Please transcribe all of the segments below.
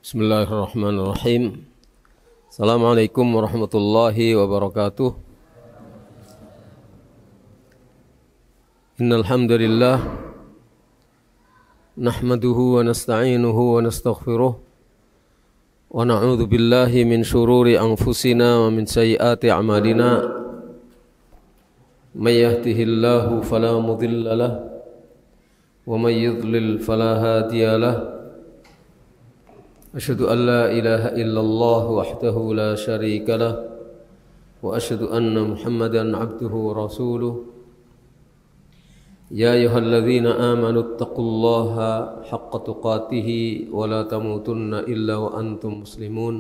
Bismillahirrahmanirrahim. Assalamualaikum warahmatullahi wabarakatuh. Innal hamdalillah nahmaduhu wa nasta'inuhu wa nastaghfiruh wa na'udzu billahi min shururi anfusina wa min sayyiati a'malina. May yahdihillahu fala mudilla lahu wa may yudlil fala hadiya lahu. أشهد أن لا إله إلا الله وحده لا شريك له وأشهد أن محمدا عبده ورسوله يا أيها الذين آمنوا اتقوا الله حق تقاته ولا تموتن إلا وأنتم مسلمون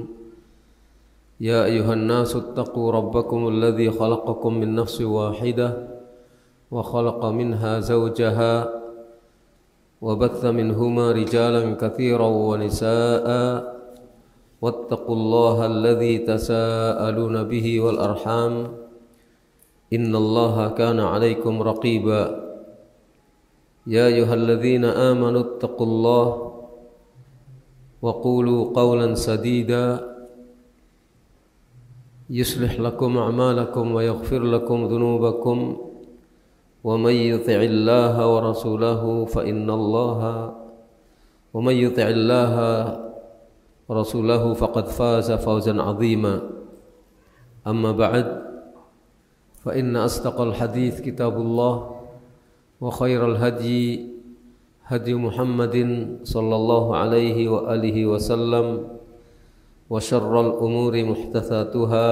يا أيها الناس اتقوا ربكم الذي خلقكم من نفس واحدة وخلق منها زوجها وبث منهما رجالا كثيرا ونساء واتقوا الله الذي تساءلون به والأرحام إن الله كان عليكم رقيبا يا أيها الذين آمنوا اتقوا الله وقولوا قولا سديدا يصلح لكم أعمالكم ويغفر لكم ذنوبكم ومن يطع الله ورسوله ومن يطع الله ورسوله فقد فاز فوزا عظيما أما بعد فإن أصدق الحديث كتاب الله وخير الهدي هدي محمد صلى الله عليه وآله وسلم وشر الأمور محدثاتها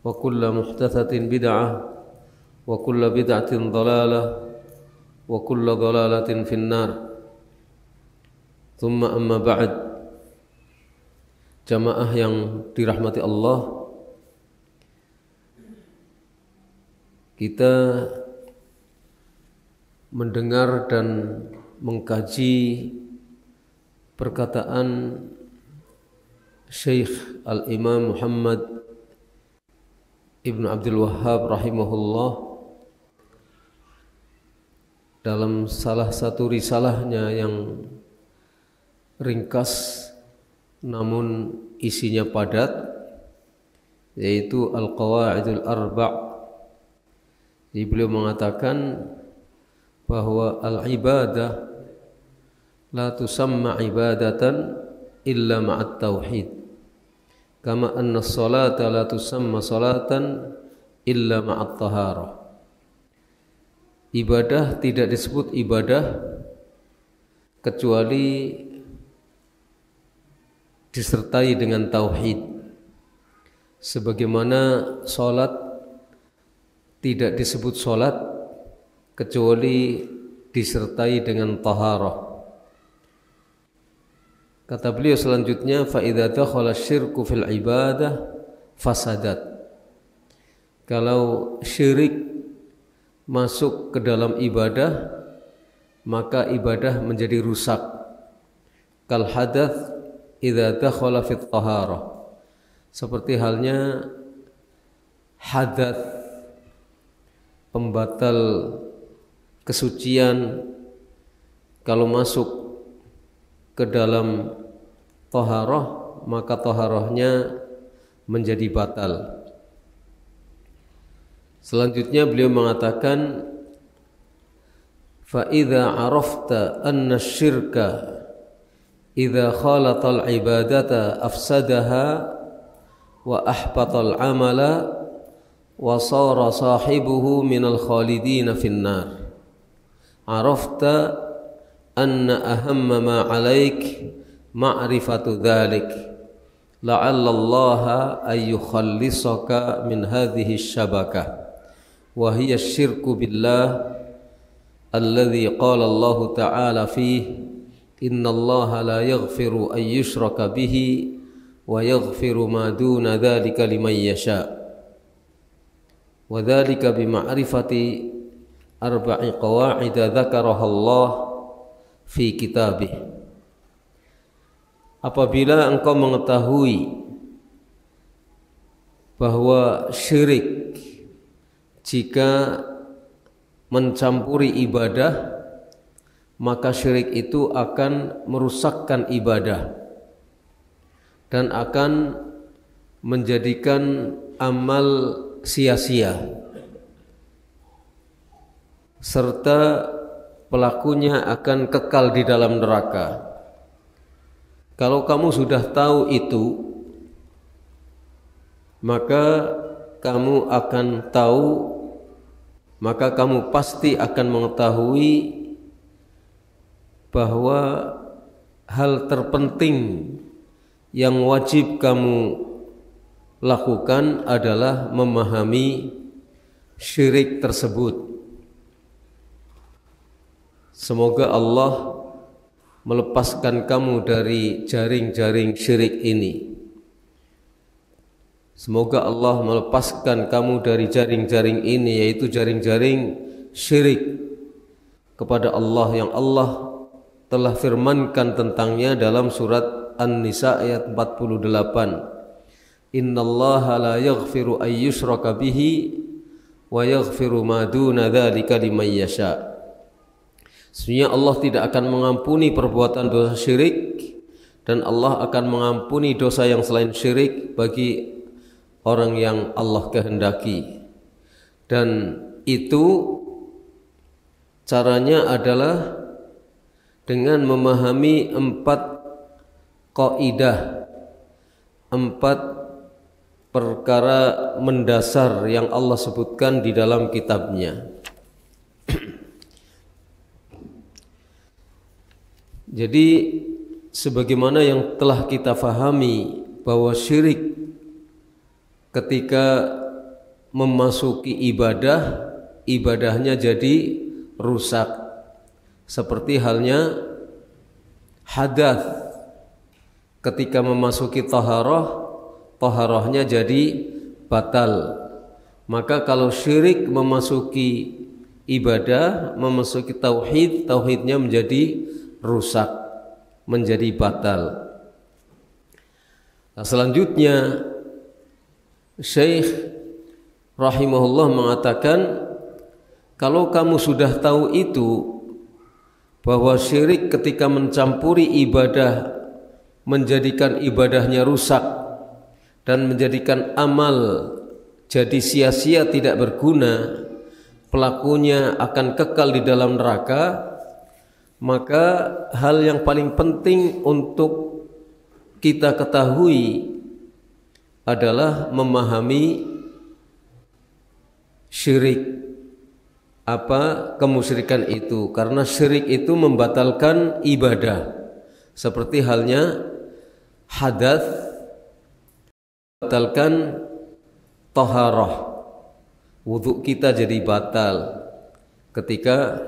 وكل محدثة بدعة وكل بدعة ضلالة وكل ضلالة في النار ثم أما بعد. Jamaah yang dirahmati Allah, kita mendengar dan mengkaji perkataan Syekh Al-Imam Muhammad Ibn Abdul Wahhab rahimahullah dalam salah satu risalahnya yang ringkas namun isinya padat, yaitu Al-Qawaidul Arba'. Jadi beliau mengatakan bahwa al-ibadah la tusamma ibadatan illa ma'at tauhid, kama anna as-salata la tusamma salatan illa ma'at taharah. Ibadah tidak disebut ibadah kecuali disertai dengan tauhid, sebagaimana salat tidak disebut salat kecuali disertai dengan taharah. Kata beliau selanjutnya, fa idza dakhala syirku fil ibadah fasadat. Kalau syirik masuk ke dalam ibadah, maka ibadah menjadi rusak. Kal hadath idza dakhala fit taharah, seperti halnya hadath, pembatal kesucian, kalau masuk ke dalam taharah maka taharahnya menjadi batal. Selanjutnya beliau mengatakan, fa idza arafta anna asy-syirka idza khalata al-ibadata afsadaha wa ahbata al-amala wa sara sahibuhu minal khalidina fin nar, arafta anna ahamma ma 'alaik ma'rifatu dhalik la'alla Allah ay yukhallisaka min hadhihi asy-syabakah wa hiya asy-syirku billah alladhi qala Allah ta'ala fihi innallaha la yaghfiru ay yushraka bihi wa yaghfiru ma duna dhalika liman yasha wa dhalika bima'rifati arba'i qawaid dzakaraha Allah fi kitabih. Apabila engkau mengetahui bahwa syirik jika mencampuri ibadah, maka syirik itu akan merusakkan ibadah. dan akan menjadikan amal sia-sia, serta pelakunya akan kekal di dalam neraka. Kalau kamu sudah tahu itu, maka kamu pasti akan mengetahui bahwa hal terpenting yang wajib kamu lakukan adalah memahami syirik tersebut. Semoga Allah melepaskan kamu dari jaring-jaring syirik ini. Semoga Allah melepaskan kamu dari jaring-jaring ini, yaitu jaring-jaring syirik kepada Allah yang Allah telah firmankan tentangnya dalam surat An-Nisa ayat 48. Innallaha la yaghfiru ay yushraka bihi wa yaghfiru ma duna dzalika liman yasha. Sesungguhnya Allah tidak akan mengampuni perbuatan dosa syirik, dan Allah akan mengampuni dosa yang selain syirik bagi orang yang Allah kehendaki. Dan itu caranya adalah dengan memahami 4 kaidah, 4 perkara mendasar yang Allah sebutkan di dalam kitabnya. Jadi sebagaimana yang telah kita fahami bahwa syirik ketika memasuki ibadah, ibadahnya jadi rusak. Seperti halnya hadath, ketika memasuki taharah, taharahnya jadi batal. Maka kalau syirik memasuki ibadah, memasuki tauhid, tauhidnya menjadi rusak, menjadi batal. Nah, selanjutnya Syekh rahimahullah mengatakan, kalau kamu sudah tahu itu, bahwa syirik ketika mencampuri ibadah menjadikan ibadahnya rusak dan menjadikan amal jadi sia-sia, tidak berguna, pelakunya akan kekal di dalam neraka, maka hal yang paling penting untuk kita ketahui adalah memahami syirik. Apa kemusyrikan itu? Karena syirik itu membatalkan ibadah. Seperti halnya hadath membatalkan taharah. Wudhu kita jadi batal ketika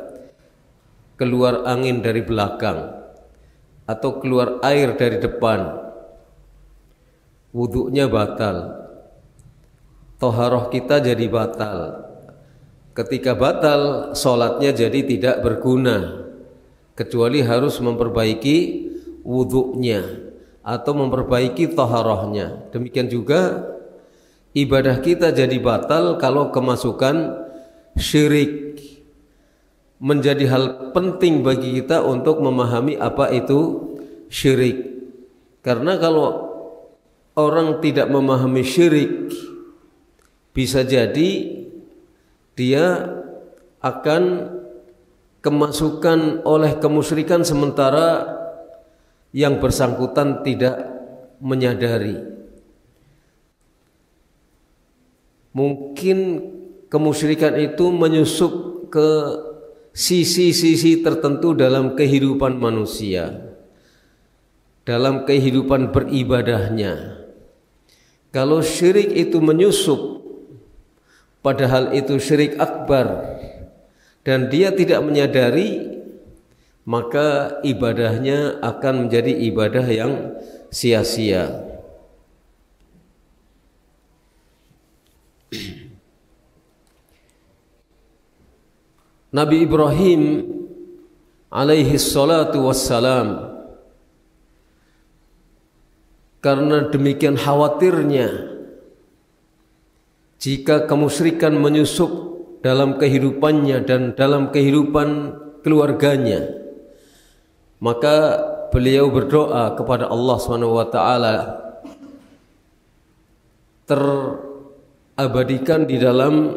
keluar angin dari belakang atau keluar air dari depan. Wudhunya batal, taharah kita jadi batal. Ketika batal, sholatnya jadi tidak berguna, kecuali harus memperbaiki wudhunya atau memperbaiki taharahnya. Demikian juga ibadah kita jadi batal kalau kemasukan syirik. Menjadi hal penting bagi kita untuk memahami apa itu syirik. Karena kalau orang tidak memahami syirik, bisa jadi dia akan kemasukan oleh kemusyrikan sementara yang bersangkutan tidak menyadari. Mungkin kemusyrikan itu menyusup ke sisi-sisi tertentu dalam kehidupan manusia, dalam kehidupan beribadahnya. Kalau syirik itu menyusup, padahal itu syirik akbar, dan dia tidak menyadari, maka ibadahnya akan menjadi ibadah yang sia-sia. Nabi Ibrahim alaihi salatu wassalam, karena demikian khawatirnya jika kemusyrikan menyusup dalam kehidupannya dan dalam kehidupan keluarganya, maka beliau berdoa kepada Allah SWT terabadikan di dalam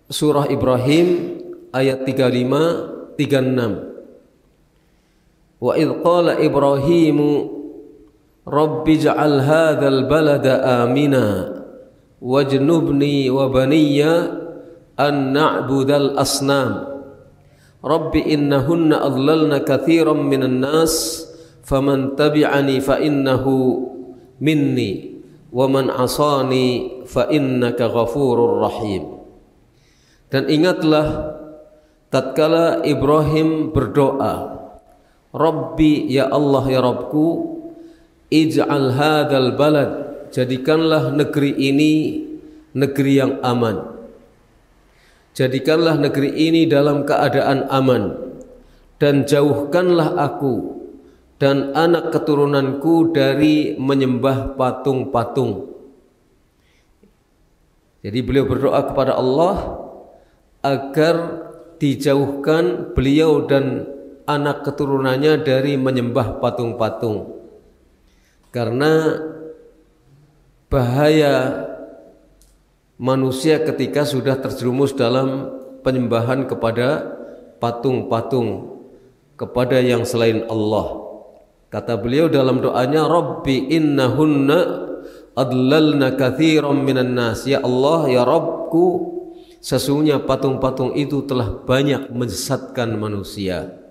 surah Ibrahim ayat 35 36. Wa idh qala Ibrahimu Rabbi ij'al hadzal balada amina wajnubni wa baniya an na'budal asnam Rabbi innahunna adlalna katsiran minan nas faman tabi'ani fa innahu minni wa man asani fa innaka ghafurur rahim. Dan ingatlah tatkala Ibrahim berdoa, Rabbi, ya Allah ya Rabbku, ij'al hadzal balad, jadikanlah negeri ini negeri yang aman. Jadikanlah negeri ini dalam keadaan aman, dan jauhkanlah aku dan anak keturunanku dari menyembah patung-patung. Jadi beliau berdoa kepada Allah agar dijauhkan beliau dan anak keturunannya dari menyembah patung-patung, karena bahaya manusia ketika sudah terjerumus dalam penyembahan kepada patung-patung, kepada yang selain Allah. Kata beliau dalam doanya, Rabbi innahunna adlalna katsiran minan nas. Ya Allah, ya Rabbku, sesungguhnya patung-patung itu telah banyak menyesatkan manusia.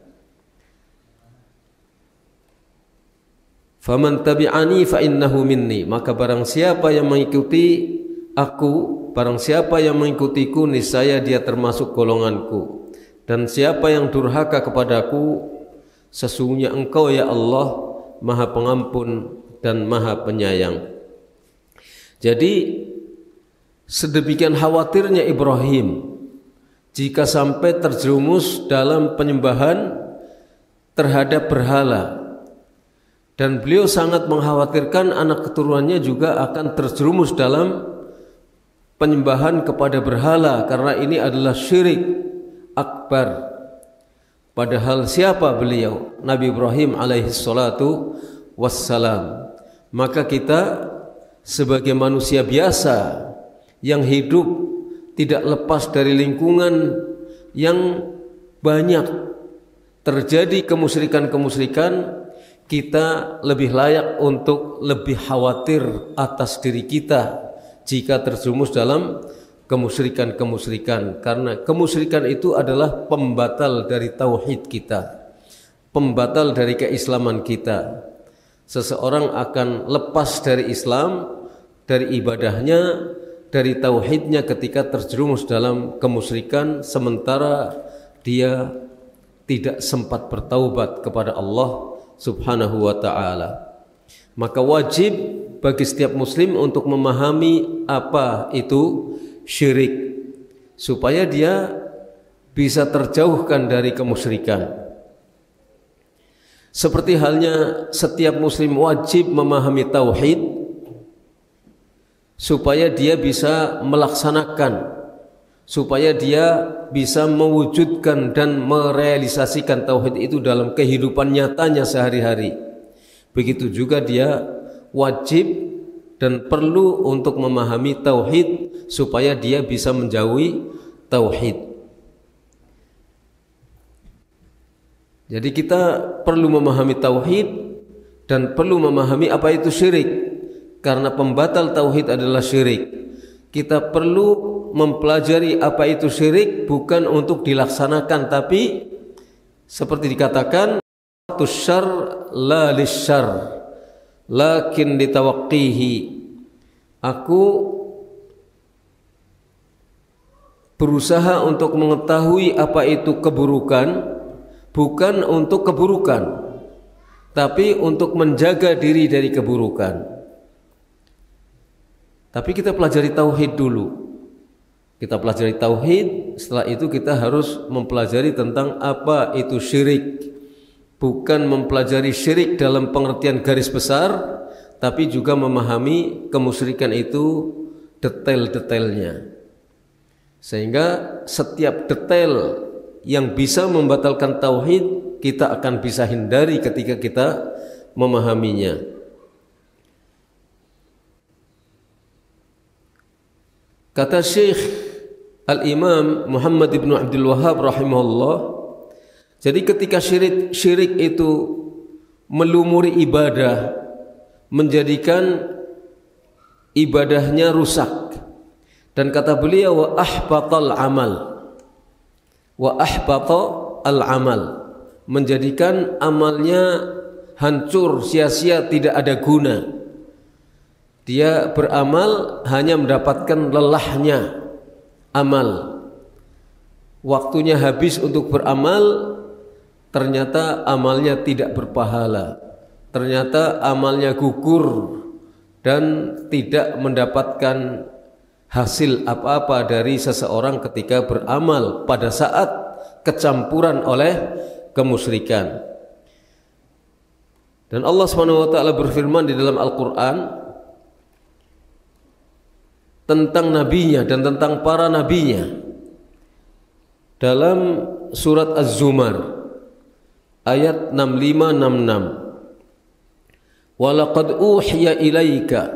Faman tabi'ani fa innahu minni, maka barang siapa yang mengikuti aku, barang siapa yang mengikutiku, niscaya dia termasuk golonganku. Dan siapa yang durhaka kepadaku, sesungguhnya Engkau ya Allah Maha Pengampun dan Maha Penyayang. Jadi sedemikian khawatirnya Ibrahim jika sampai terjerumus dalam penyembahan terhadap berhala. Dan beliau sangat mengkhawatirkan anak keturunannya juga akan terjerumus dalam penyembahan kepada berhala, karena ini adalah syirik akbar. Padahal siapa beliau? Nabi Ibrahim alaihi salatu wassalam. Maka kita sebagai manusia biasa yang hidup tidak lepas dari lingkungan yang banyak terjadi kemusyrikan-kemusyrikan, kita lebih layak untuk lebih khawatir atas diri kita jika terjerumus dalam kemusyrikan-kemusyrikan, karena kemusyrikan itu adalah pembatal dari tauhid kita, pembatal dari keislaman kita. Seseorang akan lepas dari Islam, dari ibadahnya, dari tauhidnya ketika terjerumus dalam kemusyrikan, sementara dia tidak sempat bertaubat kepada Allah Subhanahu wa ta'ala. Maka wajib bagi setiap muslim untuk memahami apa itu syirik, supaya dia bisa terjauhkan dari kemusyrikan. Seperti halnya setiap muslim wajib memahami tauhid, supaya dia bisa melaksanakan, supaya dia bisa mewujudkan dan merealisasikan tauhid itu dalam kehidupan nyatanya sehari-hari. Begitu juga dia wajib dan perlu untuk memahami tauhid supaya dia bisa menjauhi tauhid. Jadi kita perlu memahami tauhid dan perlu memahami apa itu syirik, karena pembatal tauhid adalah syirik. Kita perlu mempelajari apa itu syirik, bukan untuk dilaksanakan, tapi seperti dikatakan, tusyar la lisyar lakin ditawaqqihi. Aku berusaha untuk mengetahui apa itu keburukan, bukan untuk keburukan, tapi untuk menjaga diri dari keburukan. Tapi kita pelajari tauhid dulu. Kita pelajari tauhid, setelah itu kita harus mempelajari tentang apa itu syirik. Bukan mempelajari syirik dalam pengertian garis besar, tapi juga memahami kemusyrikan itu detail-detailnya. Sehingga setiap detail yang bisa membatalkan tauhid, kita akan bisa hindari ketika kita memahaminya. Kata Syekh Al-Imam Muhammad ibn Abdul Wahhab rahimahullah, jadi ketika syirik itu melumuri ibadah, menjadikan ibadahnya rusak, dan kata beliau wa ahbatal amal, menjadikan amalnya hancur, sia-sia, tidak ada guna. Dia beramal hanya mendapatkan lelahnya amal. Waktunya habis untuk beramal, ternyata amalnya tidak berpahala. Ternyata amalnya gugur dan tidak mendapatkan hasil apa-apa dari seseorang ketika beramal pada saat kecampuran oleh kemusyrikan. Dan Allah SWT berfirman di dalam Al-Quran tentang nabinya dan tentang para nabinya dalam surat Az-Zumar ayat 65-66. Walaqad uhiya ilaika,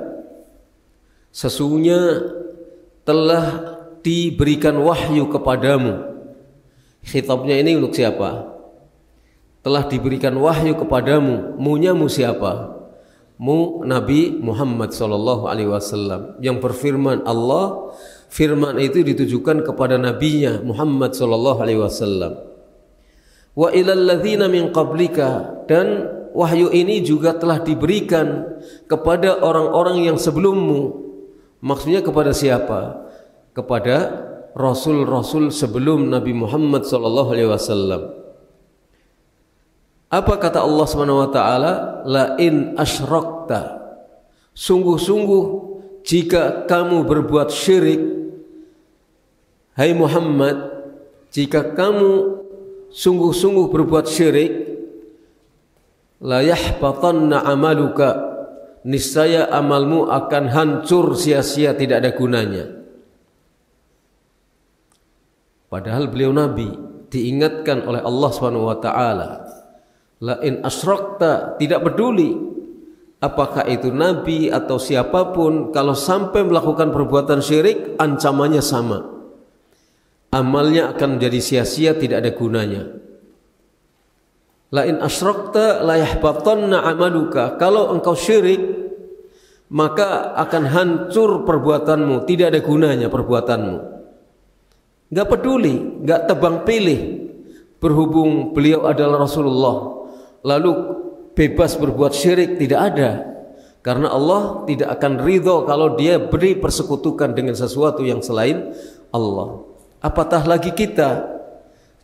sesungguhnya telah diberikan wahyu kepadamu. Khitabnya ini untuk siapa? Telah diberikan wahyu kepadamu. Mu siapa? Mu Nabi Muhammad sallallahu alaihi wasallam yang berfirman Allah, firman itu ditujukan kepada nabinya Muhammad sallallahu alaihi wasallam. Wa ilal ladzina min qablika, dan wahyu ini juga telah diberikan kepada orang-orang yang sebelummu. Maksudnya kepada siapa? Kepada rasul-rasul sebelum Nabi Muhammad sallallahu alaihi wasallam. Apa kata Allah Subhanahu wa taala? La in asyrakta, sungguh-sungguh jika kamu berbuat syirik, hai Muhammad, jika kamu sungguh-sungguh berbuat syirik, la yahbatanna amaluka, niscaya amalmu akan hancur sia-sia, tidak ada gunanya. Padahal beliau nabi, diingatkan oleh Allah Subhanahu wa taala, la in asyrakta, tidak peduli apakah itu nabi atau siapapun, kalau sampai melakukan perbuatan syirik, ancamannya sama. Amalnya akan menjadi sia-sia, tidak ada gunanya. La in asyrakta la yahbatanna amaluka, kalau engkau syirik maka akan hancur perbuatanmu, tidak ada gunanya perbuatanmu. Enggak peduli, enggak tebang pilih. Berhubung beliau adalah Rasulullah, lalu bebas berbuat syirik, tidak ada. Karena Allah tidak akan ridho kalau dia beri persekutukan dengan sesuatu yang selain Allah. Apatah lagi kita,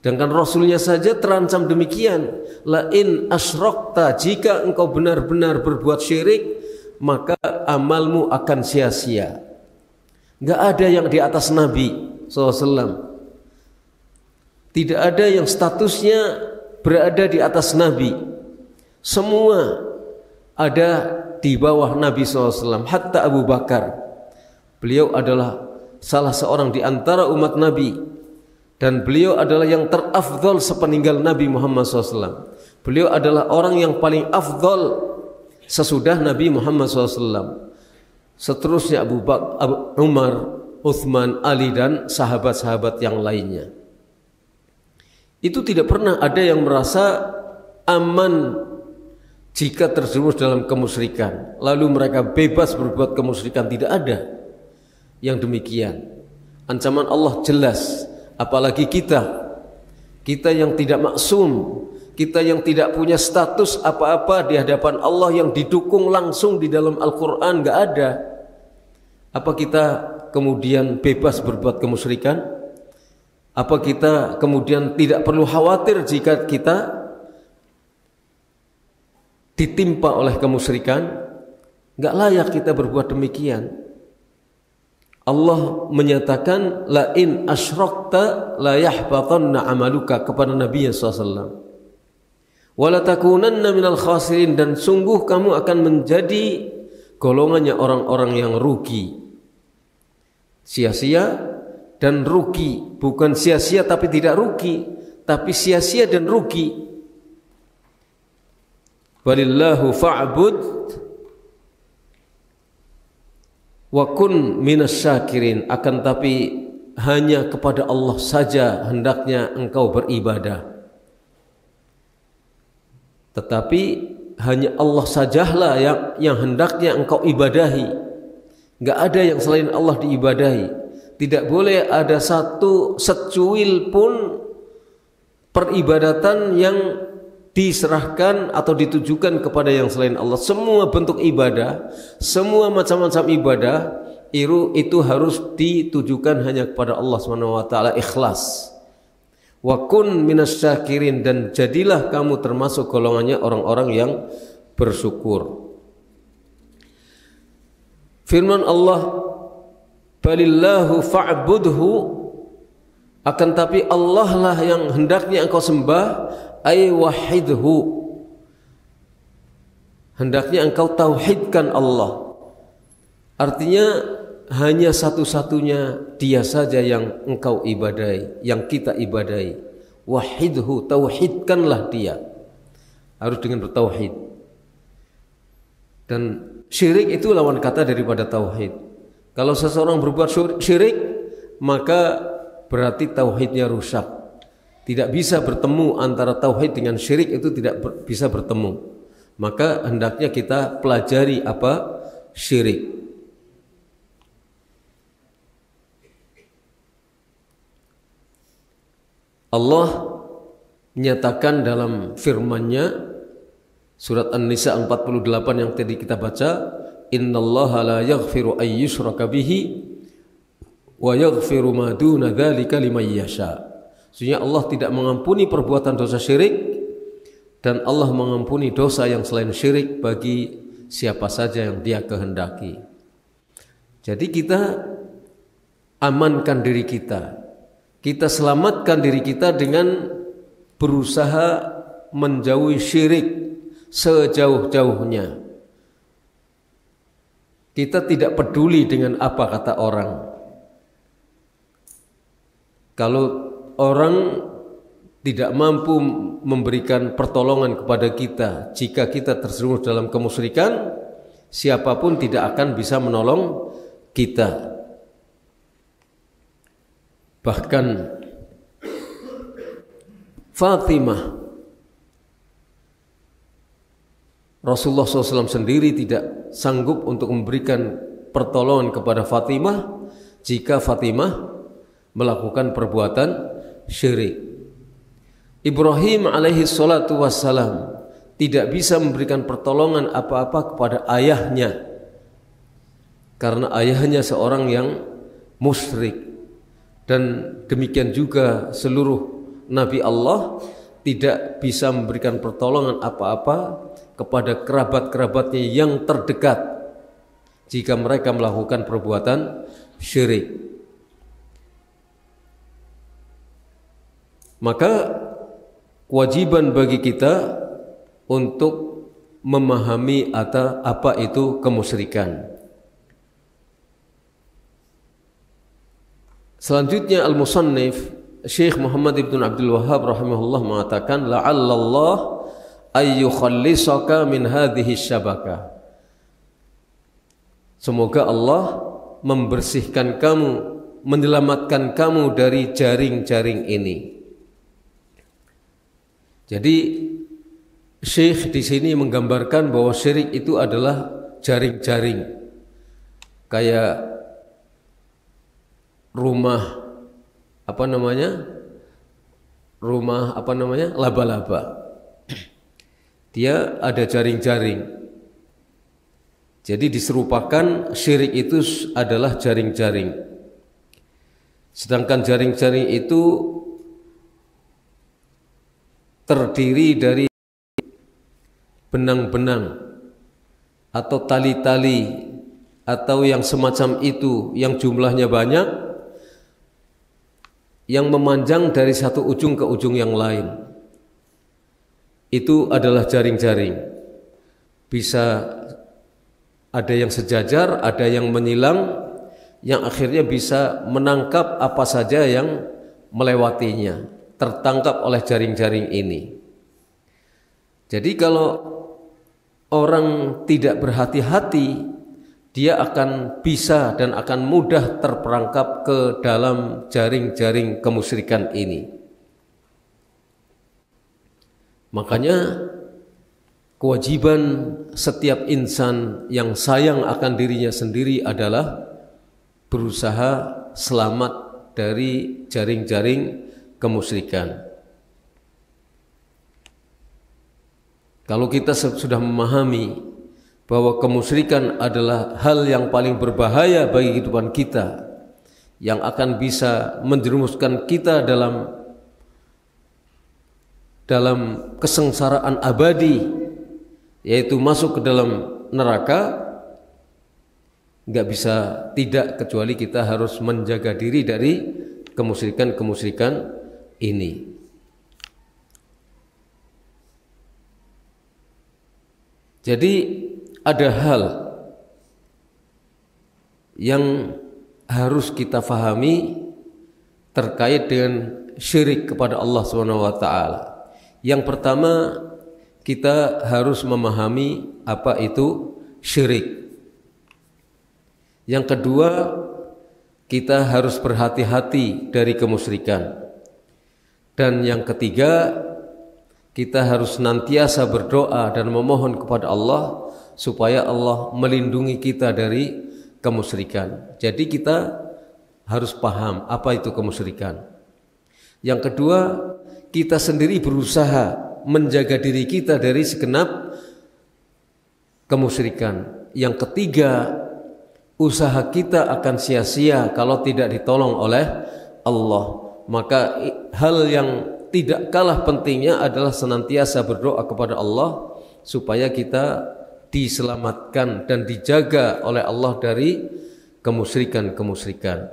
sedangkan Rasulnya saja terancam demikian. La in asyrakta, jika engkau benar-benar berbuat syirik, maka amalmu akan sia-sia. Enggak ada yang di atas Nabi SAW. Tidak ada yang statusnya berada di atas Nabi. Semua ada di bawah Nabi SAW. Hatta Abu Bakar, beliau adalah salah seorang di antara umat Nabi, dan beliau adalah yang terafdal sepeninggal Nabi Muhammad SAW. Beliau adalah orang yang paling afdal sesudah Nabi Muhammad SAW. Seterusnya Abu Bakar, Umar, Uthman, Ali, dan sahabat-sahabat yang lainnya. Itu tidak pernah ada yang merasa aman jika terjerumus dalam kemusyrikan, lalu mereka bebas berbuat kemusyrikan. Tidak ada yang demikian. Ancaman Allah jelas. Apalagi kita yang tidak maksum, kita yang tidak punya status apa-apa di hadapan Allah, yang didukung langsung di dalam Al-Quran, gak ada. Apa kita kemudian bebas berbuat kemusyrikan? Apa kita kemudian tidak perlu khawatir jika kita ditimpa oleh kemusyrikan? Gak layak kita berbuat demikian. Allah menyatakan la in asyrakta la yahbatanna amaluka kepada Nabi SAW. Wa la takunanna minal khasirin, dan sungguh kamu akan menjadi golongannya orang-orang yang rugi. Sia-sia dan rugi, bukan sia-sia tapi tidak rugi, tapi sia-sia dan rugi. Walillahu fa'bud Wa kun minasyakirin, akan tapi hanya kepada Allah saja hendaknya engkau beribadah. Tetapi hanya Allah sajalah yang hendaknya engkau ibadahi. Enggak ada yang selain Allah diibadahi. Tidak boleh ada satu secuil pun peribadatan yang diserahkan atau ditujukan kepada yang selain Allah. Semua bentuk ibadah, semua macam-macam ibadah itu harus ditujukan hanya kepada Allah SWT, ikhlas. Wa kun minasyakirin, dan jadilah kamu termasuk golongannya orang-orang yang bersyukur. Firman Allah, balillahu fa'budhu, akan tapi Allah lah yang hendaknya engkau sembah, ay wahidhu, hendaknya engkau tauhidkan Allah. Artinya hanya satu-satunya Dia saja yang engkau ibadai, yang kita ibadai. Wahidhu, tauhidkanlah Dia. Harus dengan bertauhid. Dan syirik itu lawan kata daripada tauhid. Kalau seseorang berbuat syirik, maka berarti tauhidnya rusak. Tidak bisa bertemu antara tauhid dengan syirik, itu tidak bisa bertemu. Maka hendaknya kita pelajari apa syirik. Allah menyatakan dalam firman-Nya surat An-Nisa 48 yang tadi kita baca, innallaha la yaghfiru ay yushraka bihi wa yaghfiru ma duna dzalika liman yasha. Sesungguhnya Allah tidak mengampuni perbuatan dosa syirik, dan Allah mengampuni dosa yang selain syirik bagi siapa saja yang Dia kehendaki. Jadi kita amankan diri kita. Kita selamatkan diri kita dengan berusaha menjauhi syirik sejauh-jauhnya. Kita tidak peduli dengan apa kata orang. Kalau orang tidak mampu memberikan pertolongan kepada kita jika kita terjerumus dalam kemusyrikan, siapapun tidak akan bisa menolong kita. Bahkan Fatimah, Rasulullah SAW sendiri tidak sanggup untuk memberikan pertolongan kepada Fatimah jika Fatimah melakukan perbuatan syirik. Ibrahim alaihi salatu wassalam tidak bisa memberikan pertolongan apa-apa kepada ayahnya karena ayahnya seorang yang musyrik. Dan demikian juga seluruh Nabi Allah tidak bisa memberikan pertolongan apa-apa kepada kerabat-kerabatnya yang terdekat jika mereka melakukan perbuatan syirik. Maka kewajiban bagi kita untuk memahami atau apa itu kemusyrikan. Selanjutnya al-musannif Syekh Muhammad ibn Abdul Wahhab rahimahullah mengatakan la'allallah ayyukhallisaka min hadhihi syabakah. Semoga Allah membersihkan kamu, menyelamatkan kamu dari jaring-jaring ini. Jadi Syekh di sini menggambarkan bahwa syirik itu adalah jaring-jaring, kayak rumah laba-laba. Dia ada jaring-jaring. Jadi diserupakan syirik itu adalah jaring-jaring. Sedangkan jaring-jaring itu terdiri dari benang-benang atau tali-tali atau yang semacam itu yang jumlahnya banyak, yang memanjang dari satu ujung ke ujung yang lain. Itu adalah jaring-jaring. Bisa ada yang sejajar, ada yang menyilang, yang akhirnya bisa menangkap apa saja yang melewatinya, tertangkap oleh jaring-jaring ini. Jadi kalau orang tidak berhati-hati, dia akan bisa dan akan mudah terperangkap ke dalam jaring-jaring kemusyrikan ini. Makanya kewajiban setiap insan yang sayang akan dirinya sendiri adalah berusaha selamat dari jaring-jaring kemusyrikan. Kalau kita sudah memahami bahwa kemusyrikan adalah hal yang paling berbahaya bagi kehidupan kita, yang akan bisa menjerumuskan kita dalam kesengsaraan abadi, yaitu masuk ke dalam neraka, nggak bisa tidak kecuali kita harus menjaga diri dari kemusyrikan-kemusyrikan ini. Jadi ada hal yang harus kita fahami terkait dengan syirik kepada Allah SWT. Yang pertama, kita harus memahami apa itu syirik. Yang kedua, kita harus berhati-hati dari kemusyrikan. Dan yang ketiga, kita harus senantiasa berdoa dan memohon kepada Allah supaya Allah melindungi kita dari kemusyrikan. Jadi kita harus paham apa itu kemusyrikan. Yang kedua, kita sendiri berusaha menjaga diri kita dari segenap kemusyrikan. Yang ketiga, usaha kita akan sia-sia kalau tidak ditolong oleh Allah. Maka hal yang tidak kalah pentingnya adalah senantiasa berdoa kepada Allah supaya kita diselamatkan dan dijaga oleh Allah dari kemusyrikan-kemusyrikan.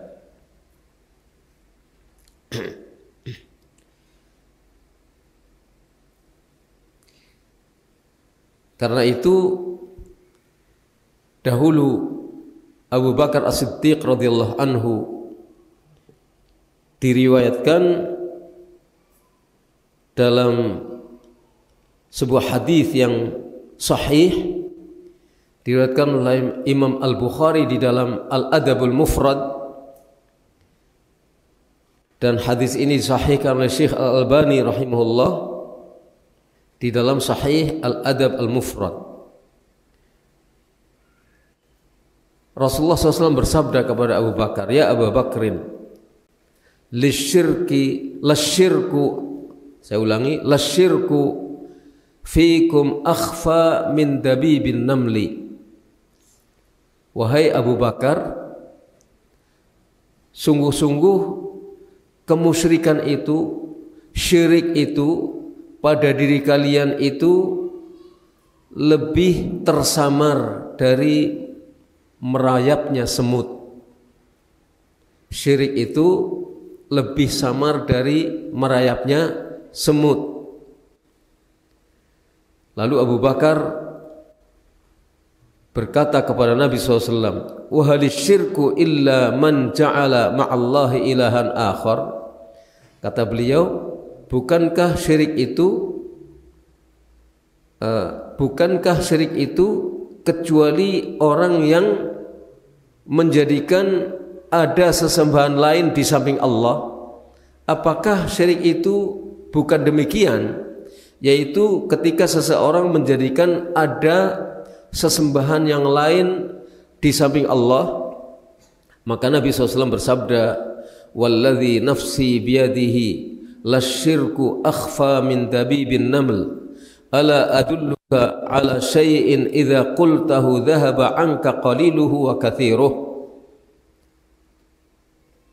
Karena itu dahulu Abu Bakar As-Siddiq radhiyallahu anhu diriwayatkan dalam sebuah hadis yang sahih, diriwayatkan oleh Imam Al-Bukhari di dalam Al-Adabul Mufrad, dan hadis ini disahihkan oleh Syekh Al-Albani rahimahullah di dalam Sahih Al-Adab Al-Mufrad. Rasulullah SAW bersabda kepada Abu Bakar, "Ya Abu Bakrin, lasyirku," saya ulangi, "lasyirku fikum akhfa min dabibin namli." Wahai Abu Bakar, sungguh-sungguh kemusyrikan itu, syirik itu pada diri kalian itu lebih tersamar dari merayapnya semut. Syirik itu lebih samar dari merayapnya semut. Lalu Abu Bakar berkata kepada Nabi SAW, "Wa halis syirku illa man ja'ala ma'allahi ilahan akhar." Kata beliau, bukankah syirik itu kecuali orang yang menjadikan ada sesembahan lain di samping Allah? Apakah syirik itu bukan demikian? Yaitu ketika seseorang menjadikan ada sesembahan yang lain di samping Allah. Maka Nabi SAW bersabda, "Walladzi nafsi biyadihi lasyirku akhfa min dabibin naml. Ala adulluka ala syai'in idza qultahu dhahaba anka qaliluhu wa kathiruh."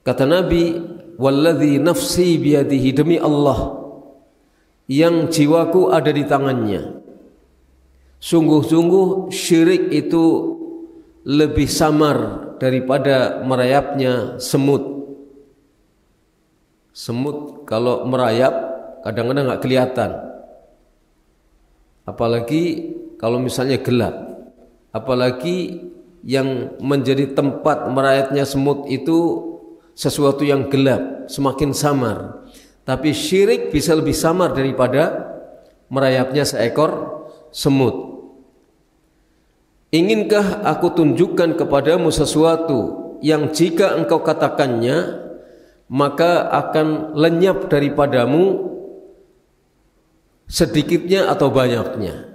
Kata Nabi, "Walladzi nafsi biyadihi," demi Allah yang jiwaku ada di tangannya, sungguh-sungguh syirik itu lebih samar daripada merayapnya semut. Semut kalau merayap kadang-kadang nggak kelihatan, apalagi kalau misalnya gelap. Apalagi yang menjadi tempat merayapnya semut itu sesuatu yang gelap, semakin samar. Tapi syirik bisa lebih samar daripada merayapnya seekor semut. Inginkah aku tunjukkan kepadamu sesuatu yang jika engkau katakannya maka akan lenyap daripadamu sedikitnya atau banyaknya.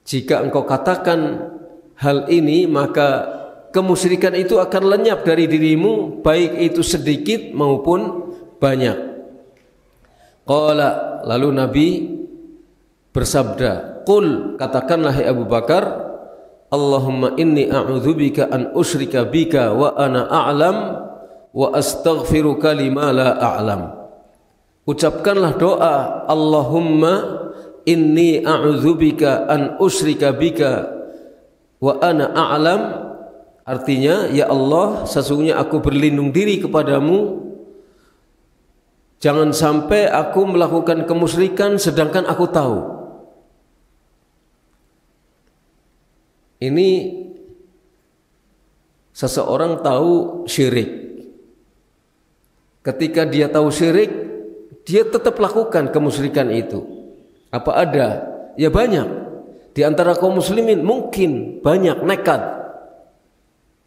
Jika engkau katakan hal ini maka kemusyrikan itu akan lenyap dari dirimu, baik itu sedikit maupun banyak. Qala, lalu Nabi bersabda, qul, katakanlah hai Abu Bakar, Allahumma inni a'udzubika an usyrika bika wa ana a'lam wa astaghfiruka lima la a'lam. Ucapkanlah doa, Allahumma inni a'udzubika an usyrika bika wa ana a'lam. Artinya, ya Allah, sesungguhnya aku berlindung diri kepadamu, jangan sampai aku melakukan kemusyrikan sedangkan aku tahu. Ini seseorang tahu syirik. Ketika dia tahu syirik, dia tetap lakukan kemusyrikan itu. Apa ada? Ya banyak. Di antara kaum muslimin mungkin banyak nekat.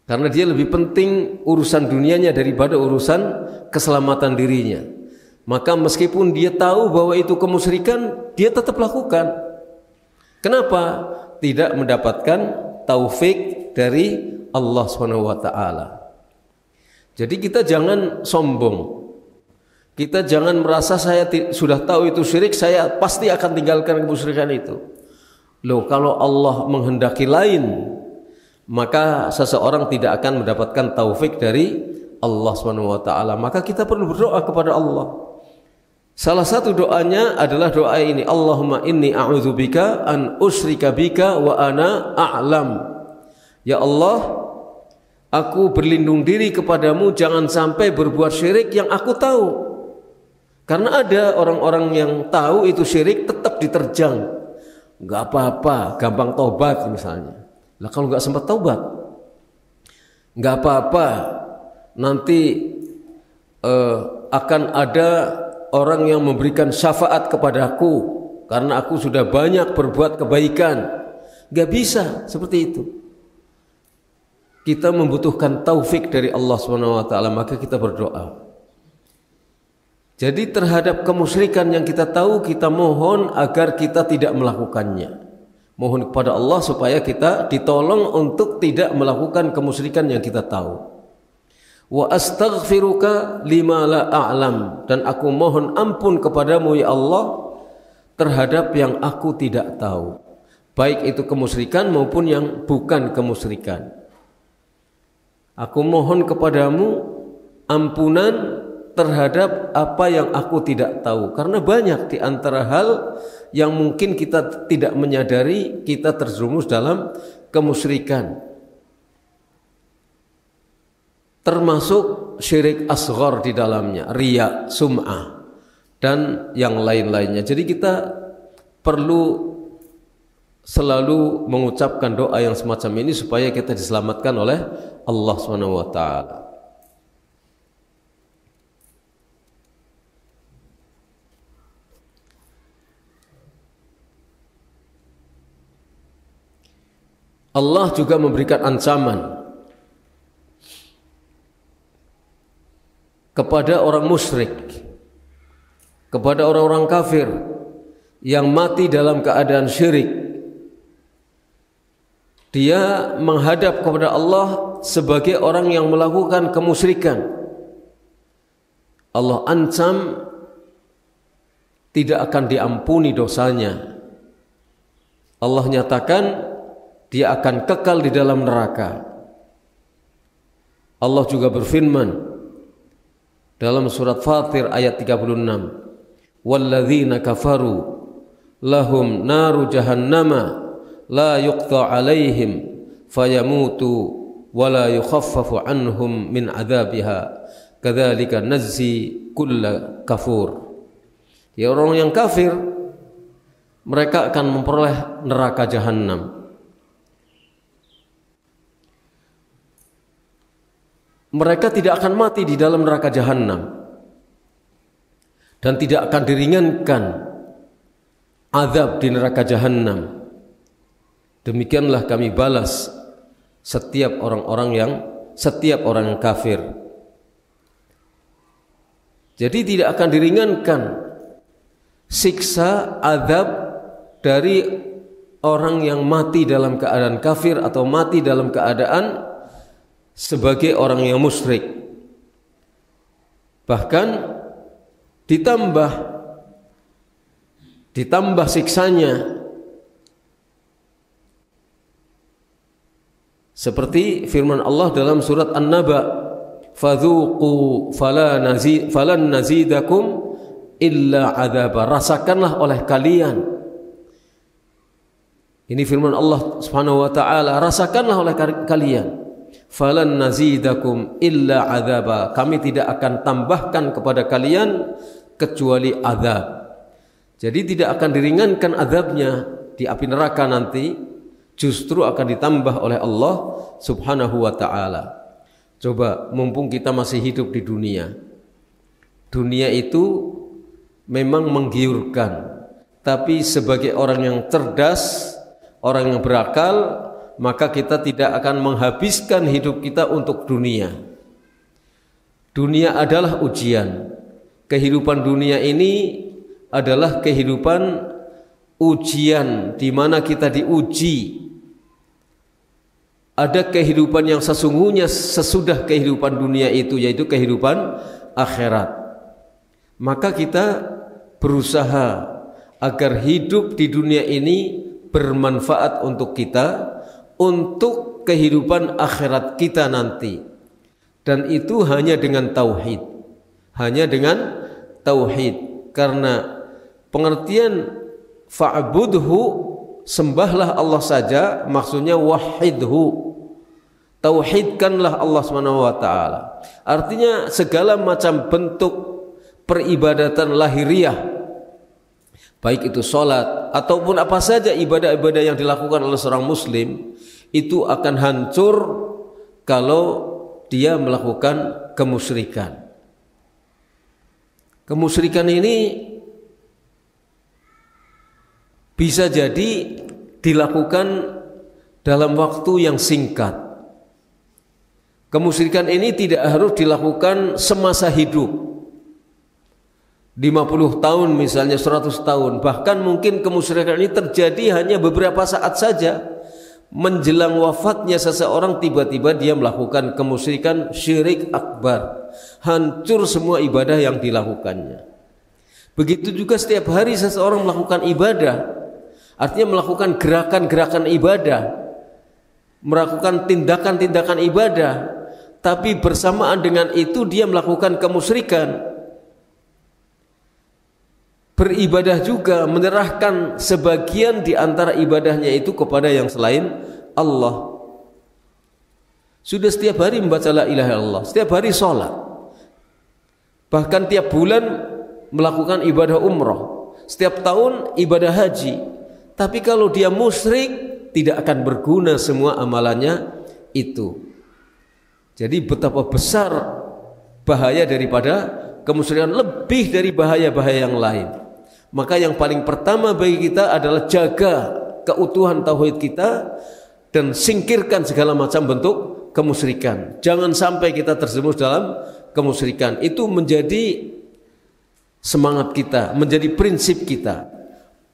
Karena dia lebih penting urusan dunianya daripada urusan keselamatan dirinya. Maka meskipun dia tahu bahwa itu kemusyrikan, dia tetap lakukan. Kenapa? Tidak mendapatkan taufik dari Allah SWT. Jadi kita jangan sombong. Kita jangan merasa saya sudah tahu itu syirik, saya pasti akan tinggalkan kemusyrikan itu. Loh, kalau Allah menghendaki lain, maka seseorang tidak akan mendapatkan taufik dari Allah SWT. Maka kita perlu berdoa kepada Allah. Salah satu doanya adalah doa ini, Allahumma inni a'udzubika an usyrika bika wa ana a'lam. Ya Allah, aku berlindung diri kepadamu jangan sampai berbuat syirik yang aku tahu. Karena ada orang-orang yang tahu itu syirik tetap diterjang. Enggak apa-apa, gampang taubat misalnya. Lah kalau enggak sempat taubat, enggak apa-apa, nanti akan ada orang yang memberikan syafaat kepadaku karena aku sudah banyak berbuat kebaikan. Enggak bisa seperti itu. Kita membutuhkan taufik dari Allah SWT, maka kita berdoa. Jadi terhadap kemusyrikan yang kita tahu, kita mohon agar kita tidak melakukannya. Mohon kepada Allah supaya kita ditolong untuk tidak melakukan kemusyrikan yang kita tahu. Wa astaghfiruka lima la a'lam, dan aku mohon ampun kepadamu ya Allah terhadap yang aku tidak tahu, baik itu kemusyrikan maupun yang bukan kemusyrikan. Aku mohon kepadamu ampunan terhadap apa yang aku tidak tahu, karena banyak di antara hal yang mungkin kita tidak menyadari kita terjerumus dalam kemusyrikan, termasuk syirik asghar di dalamnya, riya, sum'ah dan yang lain-lainnya. Jadi kita perlu selalu mengucapkan doa yang semacam ini supaya kita diselamatkan oleh Allah SWT. Allah juga memberikan ancaman kepada orang musyrik, kepada orang-orang kafir yang mati dalam keadaan syirik. Dia menghadap kepada Allah sebagai orang yang melakukan kemusyrikan. Allah ancam tidak akan diampuni dosanya. Allah nyatakan dia akan kekal di dalam neraka. Allah juga berfirman dalam surat Fatir ayat 36, walladzina kafaru lahum naru jahannama la yuqta alaihim fayamutu wa la yukhaffafu anhum min adzabiha kadzalika nazzi kulla kafur. Ya, orang yang kafir mereka akan memperoleh neraka jahanam. Mereka tidak akan mati di dalam neraka jahanam dan tidak akan diringankan azab di neraka jahanam. Demikianlah kami balas setiap orang yang kafir. Jadi tidak akan diringankan siksa azab dari orang yang mati dalam keadaan kafir atau mati dalam keadaan sebagai orang yang musyrik. Bahkan ditambah siksanya, seperti firman Allah dalam surat An-Naba, fadzuqu falan nazidakum illa adzaba, rasakanlah oleh kalian. Ini firman Allah Subhanahu wa taala, rasakanlah oleh kalian. Falan nazidakum illa adzaba, kami tidak akan tambahkan kepada kalian kecuali azab. Jadi tidak akan diringankan azabnya di api neraka nanti, justru akan ditambah oleh Allah Subhanahu wa ta'ala. Coba, mumpung kita masih hidup di dunia, dunia itu memang menggiurkan, tapi sebagai orang yang cerdas, orang yang berakal, maka kita tidak akan menghabiskan hidup kita untuk dunia. Dunia adalah ujian. Kehidupan dunia ini adalah kehidupan ujian, di mana kita diuji. Ada kehidupan yang sesungguhnya sesudah kehidupan dunia itu, yaitu kehidupan akhirat. Maka kita berusaha agar hidup di dunia ini bermanfaat untuk kita, untuk kehidupan akhirat kita nanti. Dan itu hanya dengan tauhid. Hanya dengan tauhid. Karena pengertian fa'budhu, sembahlah Allah saja, maksudnya wahidhu, tauhidkanlah Allah Subhanahu wa taala. Artinya segala macam bentuk peribadatan lahiriah, baik itu salat ataupun apa saja ibadah-ibadah yang dilakukan oleh seorang muslim, itu akan hancur kalau dia melakukan kemusyrikan. Kemusyrikan ini bisa jadi dilakukan dalam waktu yang singkat. Kemusyrikan ini tidak harus dilakukan semasa hidup, 50 tahun misalnya, 100 tahun. Bahkan mungkin kemusyrikan ini terjadi hanya beberapa saat saja. Menjelang wafatnya seseorang, tiba-tiba dia melakukan kemusyrikan, syirik akbar, hancur semua ibadah yang dilakukannya. Begitu juga setiap hari seseorang melakukan ibadah, artinya melakukan gerakan-gerakan ibadah, melakukan tindakan-tindakan ibadah, tapi bersamaan dengan itu dia melakukan kemusyrikan. Beribadah juga, menyerahkan sebagian di antara ibadahnya itu kepada yang selain Allah. Sudah setiap hari membaca la ilaha illallah, setiap hari sholat, bahkan tiap bulan melakukan ibadah umrah, setiap tahun ibadah haji. Tapi kalau dia musyrik, tidak akan berguna semua amalannya itu. Jadi betapa besar bahaya daripada kemusyrikan, lebih dari bahaya-bahaya yang lain. Maka yang paling pertama bagi kita adalah jaga keutuhan tauhid kita dan singkirkan segala macam bentuk kemusyrikan. Jangan sampai kita terjerumus dalam kemusyrikan. Itu menjadi semangat kita, menjadi prinsip kita.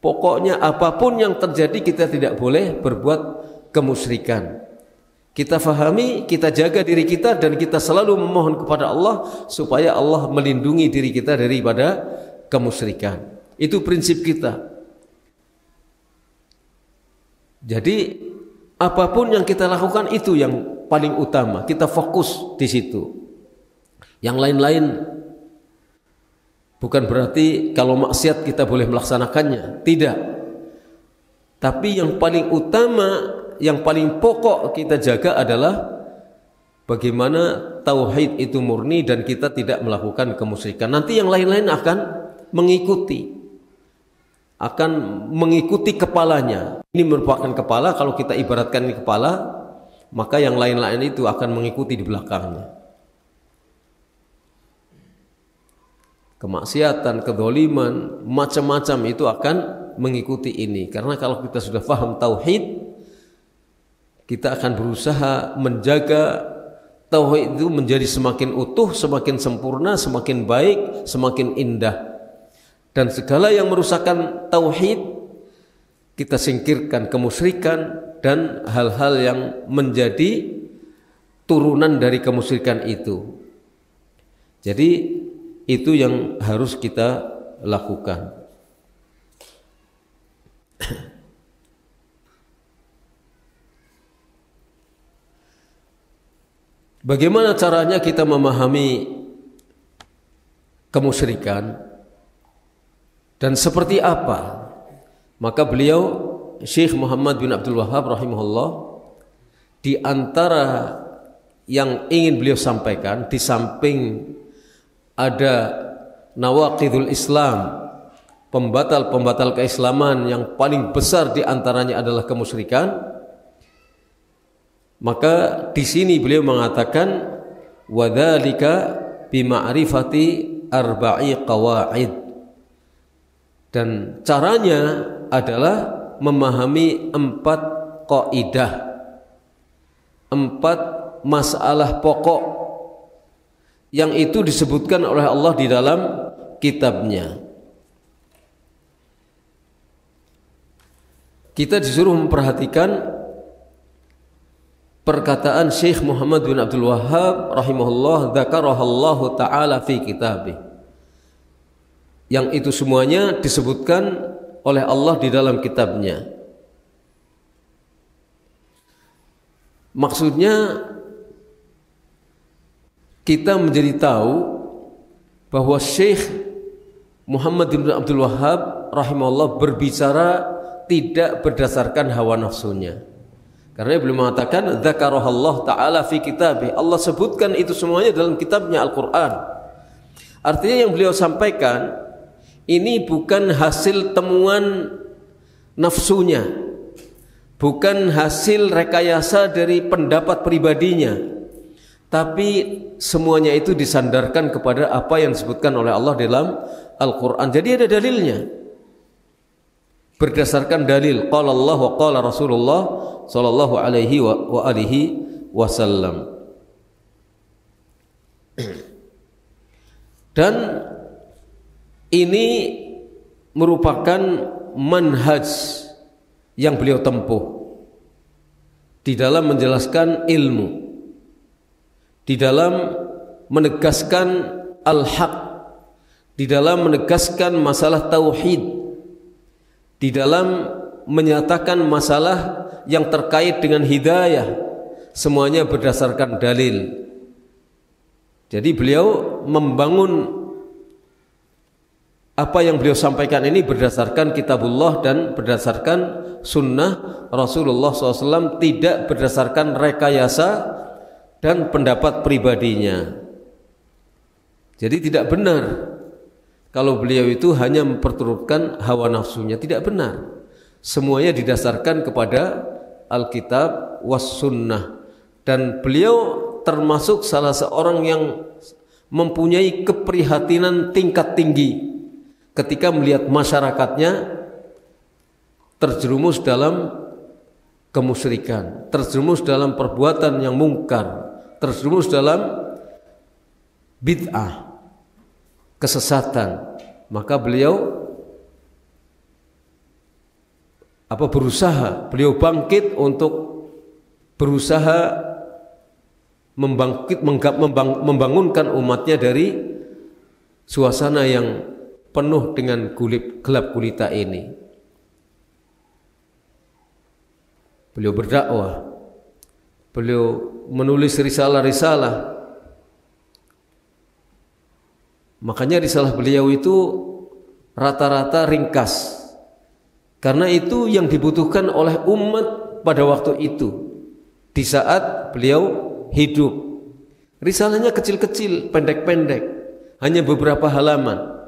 Pokoknya apapun yang terjadi, kita tidak boleh berbuat kemusyrikan. Kita fahami, kita jaga diri kita, dan kita selalu memohon kepada Allah supaya Allah melindungi diri kita daripada kemusyrikan. Itu prinsip kita. Jadi apapun yang kita lakukan itu yang paling utama, kita fokus di situ. Yang lain-lain bukan berarti kalau maksiat kita boleh melaksanakannya, tidak. Tapi yang paling utama, yang paling pokok kita jaga adalah bagaimana tauhid itu murni dan kita tidak melakukan kemusyrikan. Nanti yang lain-lain akan mengikuti kepalanya. Ini merupakan kepala, kalau kita ibaratkan ini kepala, maka yang lain-lain itu akan mengikuti di belakangnya. Kemaksiatan, kezaliman, macam-macam itu akan mengikuti ini. Karena kalau kita sudah paham tauhid, kita akan berusaha menjaga tauhid itu menjadi semakin utuh, semakin sempurna, semakin baik, semakin indah. Dan segala yang merusakkan tauhid kita singkirkan, kemusyrikan dan hal-hal yang menjadi turunan dari kemusyrikan itu. Jadi itu yang harus kita lakukan. Bagaimana caranya kita memahami kemusyrikan dan seperti apa? Maka beliau Syekh Muhammad bin Abdul Wahhab rahimahullah, di antara yang ingin beliau sampaikan, di samping ada nawaqidul Islam, pembatal-pembatal keislaman yang paling besar di antaranya adalah kemusyrikan, maka di sini beliau mengatakan wadzalika bima'rifati arba'i qawaid, dan caranya adalah memahami 4 kaidah, 4 masalah pokok yang itu disebutkan oleh Allah di dalam kitabnya. Kita disuruh memperhatikan perkataan Syekh Muhammad bin Abdul Wahhab rahimahullah, dzakarahallahu taala fi kitabih, yang itu semuanya disebutkan oleh Allah di dalam kitabnya. Maksudnya kita menjadi tahu bahwa Syekh Muhammad bin Abdul Wahhab rahimahullah berbicara tidak berdasarkan hawa nafsunya. Karena beliau mengatakan dzakarahallahu taala fi kitabih, Allah sebutkan itu semuanya dalam kitabnya Al-Qur'an. Artinya yang beliau sampaikan ini bukan hasil temuan nafsunya, bukan hasil rekayasa dari pendapat pribadinya, tapi semuanya itu disandarkan kepada apa yang disebutkan oleh Allah dalam Al-Quran. Jadi ada dalilnya, berdasarkan dalil qala Allah wa qala Rasulullah sallallahu alaihi wa alihi wasallam. Dan ini merupakan manhaj yang beliau tempuh di dalam menjelaskan ilmu, di dalam menegaskan al-haq, di dalam menegaskan masalah tauhid, di dalam menyatakan masalah yang terkait dengan hidayah, semuanya berdasarkan dalil. Jadi beliau membangun apa yang beliau sampaikan ini berdasarkan kitabullah dan berdasarkan sunnah Rasulullah SAW, tidak berdasarkan rekayasa dan pendapat pribadinya. Jadi tidak benar kalau beliau itu hanya memperturutkan hawa nafsunya, tidak benar. Semuanya didasarkan kepada Alkitab was sunnah, dan beliau termasuk salah seorang yang mempunyai keprihatinan tingkat tinggi ketika melihat masyarakatnya terjerumus dalam kemusyrikan, terjerumus dalam perbuatan yang mungkar, terjerumus dalam bid'ah, kesesatan. Maka beliau berusaha, beliau bangkit untuk berusaha membangunkan umatnya dari suasana yang penuh dengan gelap gulita ini. Beliau berdakwah, beliau menulis risalah-risalah. Makanya risalah beliau itu rata-rata ringkas, karena itu yang dibutuhkan oleh umat pada waktu itu di saat beliau hidup. Risalahnya kecil-kecil, pendek-pendek, hanya beberapa halaman,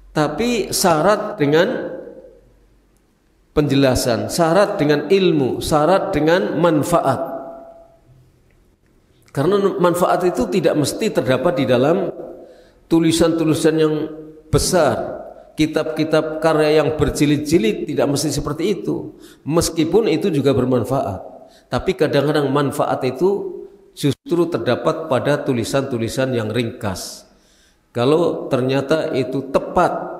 tapi syarat dengan penjelasan, syarat dengan ilmu, syarat dengan manfaat. Karena manfaat itu tidak mesti terdapat di dalam tulisan-tulisan yang besar, kitab-kitab karya yang berjilid-jilid, tidak mesti seperti itu. Meskipun itu juga bermanfaat, Tapi kadang-kadang manfaat itu justru terdapat pada tulisan-tulisan yang ringkas. Kalau ternyata itu tepat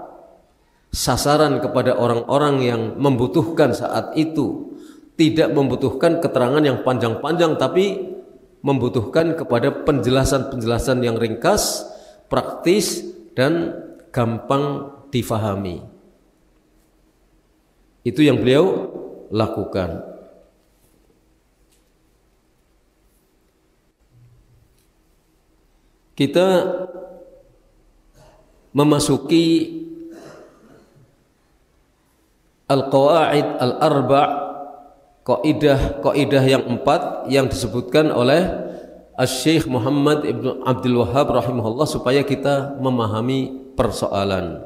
sasaran kepada orang-orang yang membutuhkan saat itu, tidak membutuhkan keterangan yang panjang-panjang, tapi membutuhkan kepada penjelasan-penjelasan yang ringkas, praktis, dan gampang difahami. Itu yang beliau lakukan. Kita memasuki al-qawaid al-arba', kaidah yang 4 yang disebutkan oleh Asy-Syaikh Muhammad Ibn Abdul Wahhab rahimahullah supaya kita memahami persoalan.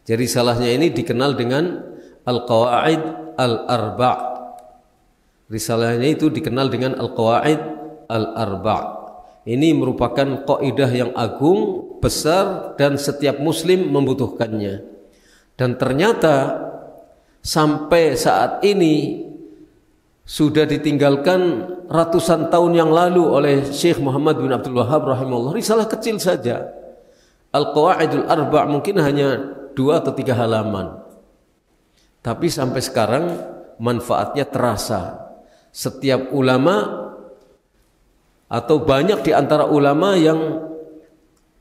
Jadi salahnya ini dikenal dengan al-qawaid al-arba'. Risalahnya itu dikenal dengan al-qawaid al-arba'. Ini merupakan kaidah yang agung, besar, dan setiap muslim membutuhkannya. Dan ternyata sampai saat ini sudah ditinggalkan ratusan tahun yang lalu oleh Syekh Muhammad bin Abdul Wahhab rahimahullah. Risalah kecil saja, Al-Qawaidul Arba' mungkin hanya 2 atau 3 halaman. Tapi sampai sekarang manfaatnya terasa. Setiap ulama atau banyak di antara ulama yang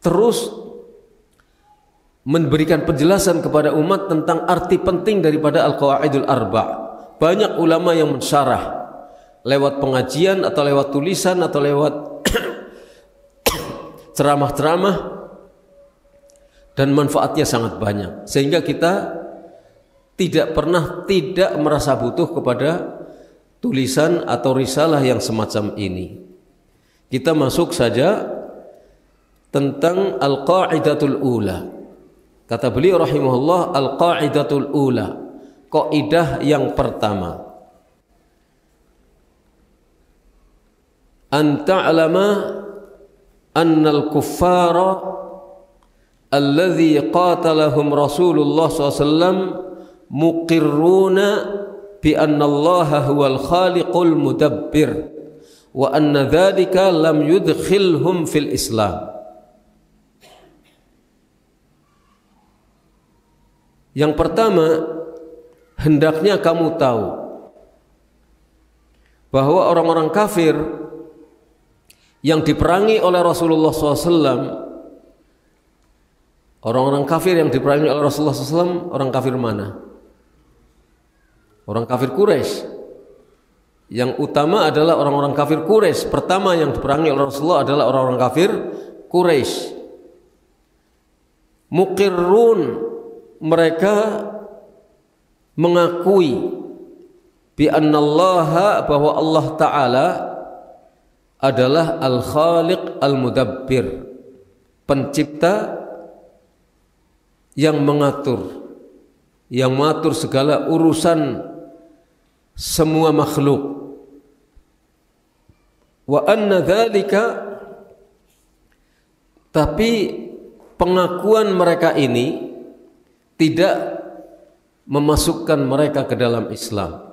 terus memberikan penjelasan kepada umat tentang arti penting daripada Al-Qawaidul Arba'. Banyak ulama yang mensyarah lewat pengajian atau lewat tulisan atau lewat ceramah-ceramah, dan manfaatnya sangat banyak sehingga kita tidak pernah tidak merasa butuh kepada tulisan atau risalah yang semacam ini. Kita masuk saja tentang al-qaidatul ula. Kata beliau rahimahullah, al-qaidatul ula, kaidah yang pertama, an ta'lama annal kuffara alladhi qatalahum Rasulullah SAW muqirruna bi anna Allah huwal khaliqul mudabbir wa anna dzalika lam yudkhilhum fil Islam. Yang pertama, hendaknya kamu tahu bahwa orang-orang kafir yang diperangi oleh Rasulullah SAW, orang-orang kafir yang diperangi oleh Rasulullah SAW, orang kafir mana? Orang kafir Quraisy. Yang utama adalah orang-orang kafir Quraisy. Pertama yang diperangi oleh Rasulullah adalah orang-orang kafir Quraisy. Muqirrun, mereka mengakui bi annallaha, bahwa Allah Ta'ala adalah al-khaliq al-mudabbir, pencipta yang mengatur, yang mengatur segala urusan semua makhluk. Wa anna dzalika, tapi pengakuan mereka ini tidak memasukkan mereka ke dalam Islam.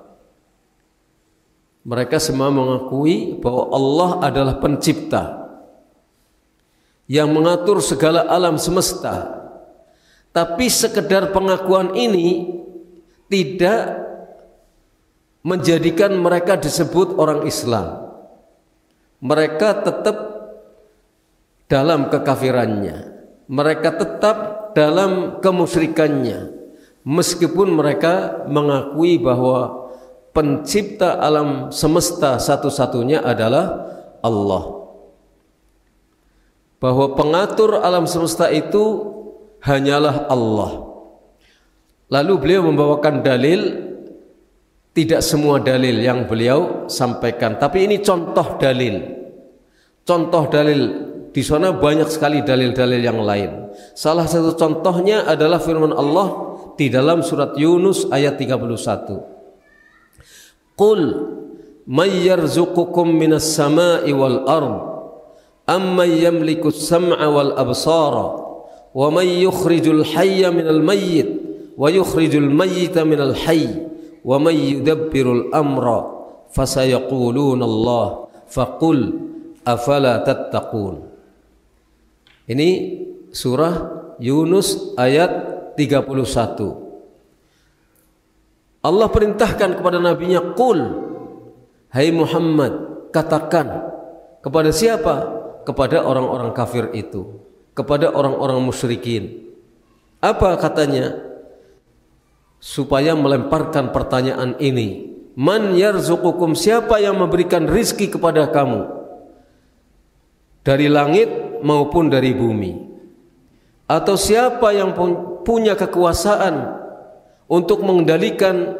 Mereka semua mengakui bahwa Allah adalah pencipta yang mengatur segala alam semesta. Tapi sekedar pengakuan ini tidak menjadikan mereka disebut orang Islam. Mereka tetap dalam kekafirannya, mereka tetap dalam kemusyrikannya, meskipun mereka mengakui bahwa pencipta alam semesta satu-satunya adalah Allah, bahwa pengatur alam semesta itu hanyalah Allah. Lalu beliau membawakan dalil. Tidak semua dalil yang beliau sampaikan, tapi ini contoh dalil. Contoh dalil, di sana banyak sekali dalil-dalil yang lain. Salah satu contohnya adalah firman Allah di dalam surat Yunus ayat 31. Qul may yarzuqukum minas sama'i wal ard amman yamliku as-sam'a wal absara wa may yukhrijul hayya minal mayyit wa yukhrijul mayyita minal hayy wa may yudabbirul amra fasayaquluna Allah faqul afala tattaqun. Ini surah Yunus ayat 31. Allah perintahkan kepada nabinya, qul, hai Muhammad, katakan kepada siapa? Kepada orang-orang kafir itu, kepada orang-orang musyrikin. Apa katanya? Supaya melemparkan pertanyaan ini, man yarzuqukum, siapa yang memberikan rizki kepada kamu dari langit maupun dari bumi? Atau siapa yang punya kekuasaan untuk mengendalikan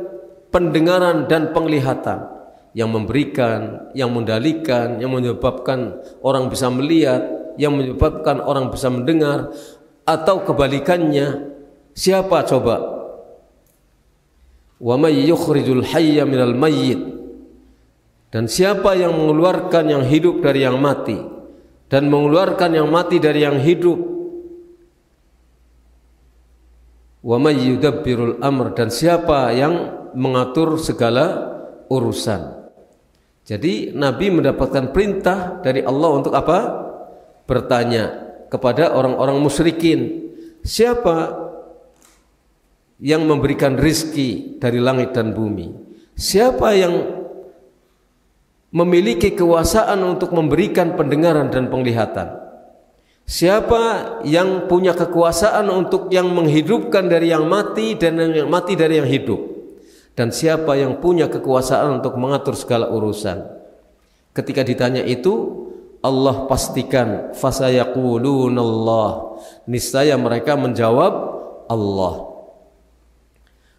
pendengaran dan penglihatan, yang memberikan, yang mengendalikan, yang menyebabkan orang bisa melihat, yang menyebabkan orang bisa mendengar, atau kebalikannya? Siapa coba? Wa may yukhrijul hayya minal mayyit, dan siapa yang mengeluarkan yang hidup dari yang mati dan mengeluarkan yang mati dari yang hidup? Wa may yudabbirul amr, dan siapa yang mengatur segala urusan? Jadi Nabi mendapatkan perintah dari Allah untuk apa? Bertanya kepada orang-orang musyrikin, siapa yang memberikan rizki dari langit dan bumi? Siapa yang memiliki kekuasaan untuk memberikan pendengaran dan penglihatan? Siapa yang punya kekuasaan untuk yang menghidupkan dari yang mati dan yang mati dari yang hidup? Dan siapa yang punya kekuasaan untuk mengatur segala urusan? Ketika ditanya itu, Allah pastikan, fasayaqulunallah, niscaya mereka menjawab Allah.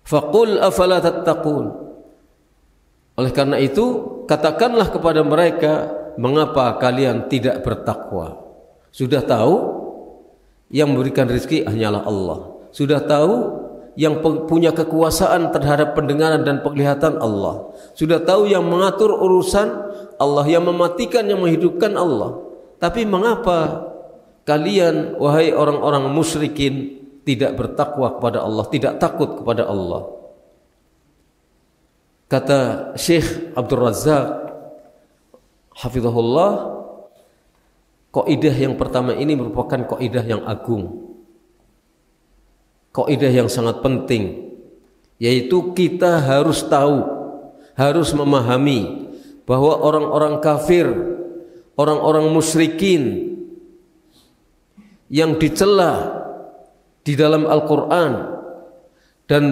Faqul afala tattaqun, oleh karena itu katakanlah kepada mereka, mengapa kalian tidak bertakwa? Sudah tahu yang memberikan rezeki hanyalah Allah. Sudah tahu yang punya kekuasaan terhadap pendengaran dan penglihatan Allah. Sudah tahu yang mengatur urusan Allah, yang mematikan, yang menghidupkan Allah. Tapi mengapa kalian, wahai orang-orang musyrikin, tidak bertakwa kepada Allah, tidak takut kepada Allah? Kata Syekh Abdul Razak hafizahullah, kaidah yang pertama ini merupakan kaidah yang agung, kaidah yang sangat penting, yaitu kita harus tahu, harus memahami bahwa orang-orang kafir, orang-orang musyrikin yang dicela di dalam Al-Quran, dan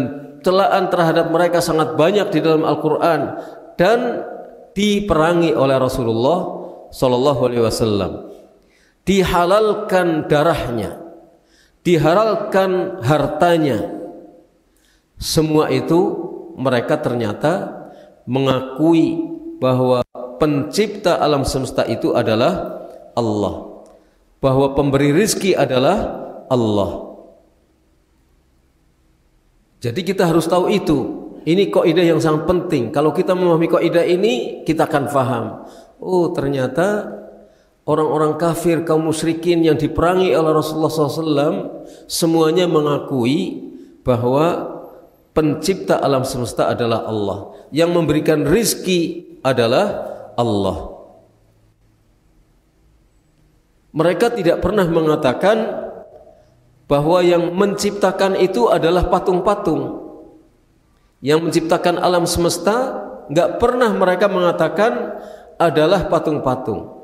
celaan terhadap mereka sangat banyak di dalam Al-Quran, dan diperangi oleh Rasulullah Sallallahu Alaihi Wasallam. Dihalalkan darahnya, dihalalkan hartanya. Semua itu mereka ternyata mengakui bahwa pencipta alam semesta itu adalah Allah, bahwa pemberi rizki adalah Allah. Jadi kita harus tahu itu. Ini kaidah yang sangat penting. Kalau kita memahami kaidah ini, kita akan faham. Oh, ternyata orang-orang kafir, kaum musyrikin yang diperangi oleh Rasulullah SAW, semuanya mengakui bahwa pencipta alam semesta adalah Allah, yang memberikan rizki adalah Allah. Mereka tidak pernah mengatakan bahwa yang menciptakan itu adalah patung-patung. Yang menciptakan alam semesta, nggak pernah mereka mengatakan adalah patung-patung.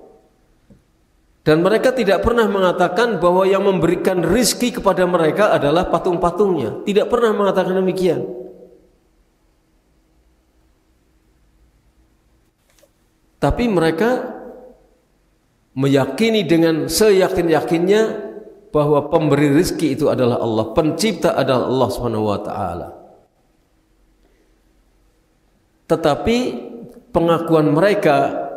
Dan mereka tidak pernah mengatakan bahwa yang memberikan rizki kepada mereka adalah patung-patungnya. Tidak pernah mengatakan demikian. Tapi mereka meyakini dengan seyakin-yakinnya bahwa pemberi rizki itu adalah Allah, pencipta adalah Allah Subhanahu wa taala. Tetapi pengakuan mereka,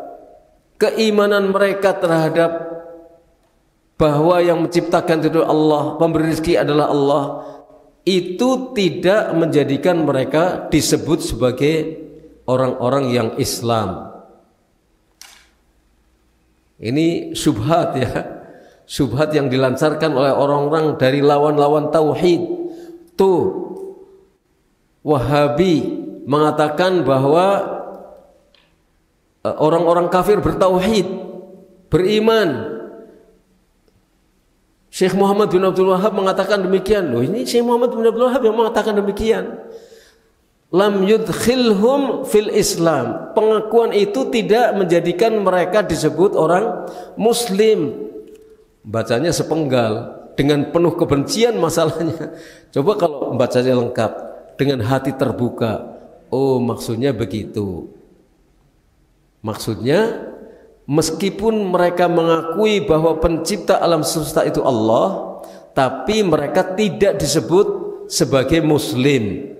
keimanan mereka terhadap bahwa yang menciptakan itu Allah, pemberi rezeki adalah Allah, itu tidak menjadikan mereka disebut sebagai orang-orang yang Islam. Ini syubhat ya, syubhat yang dilancarkan oleh orang-orang dari lawan-lawan tauhid. Tuh Wahabi mengatakan bahwa orang-orang kafir bertauhid, beriman. Syekh Muhammad bin Abdul Wahab mengatakan demikian. Loh, ini Syekh Muhammad bin Abdul Wahab yang mengatakan demikian. Lam yudkhilhum fil Islam. Pengakuan itu tidak menjadikan mereka disebut orang Muslim. Bacanya sepenggal dengan penuh kebencian masalahnya. Coba kalau bacanya lengkap dengan hati terbuka. Oh, maksudnya begitu. Maksudnya meskipun mereka mengakui bahwa pencipta alam semesta itu Allah, tapi mereka tidak disebut sebagai Muslim.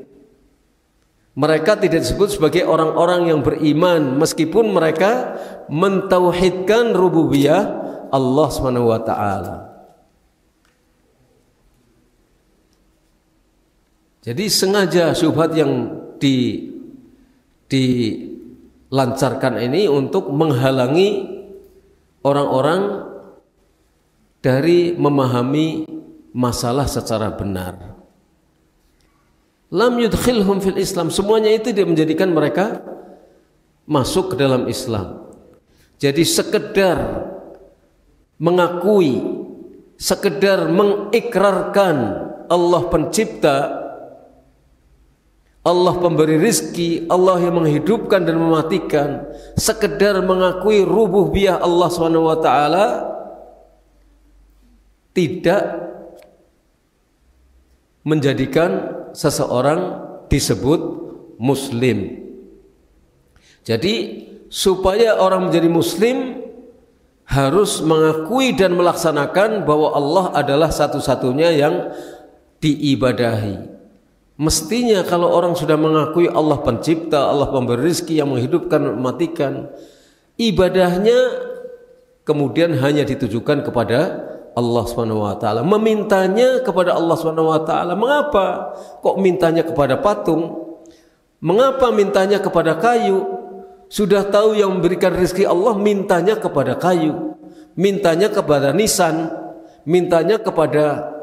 Mereka tidak disebut sebagai orang-orang yang beriman meskipun mereka mentauhidkan rububiyah Allah Subhanahu wa taala. Jadi sengaja syubhat yang dilancarkan ini untuk menghalangi orang-orang dari memahami masalah secara benar. Lam yudkhilhum fil Islam, semuanya itu dia menjadikan mereka masuk ke dalam Islam. Jadi sekedar mengakui, sekedar mengikrarkan Allah pencipta, Allah pemberi rizki, Allah yang menghidupkan dan mematikan, sekedar mengakui rububiyah Allah SWT tidak menjadikan seseorang disebut Muslim. Jadi supaya orang menjadi Muslim harus mengakui dan melaksanakan bahwa Allah adalah satu-satunya yang diibadahi. Mestinya kalau orang sudah mengakui Allah pencipta, Allah pemberi rezeki yang menghidupkan dan mematikan, ibadahnya kemudian hanya ditujukan kepada Allah SWT, memintanya kepada Allah SWT. Mengapa kok mintanya kepada patung? Mengapa mintanya kepada kayu? Sudah tahu yang memberikan rezeki Allah, mintanya kepada kayu, mintanya kepada nisan, mintanya kepada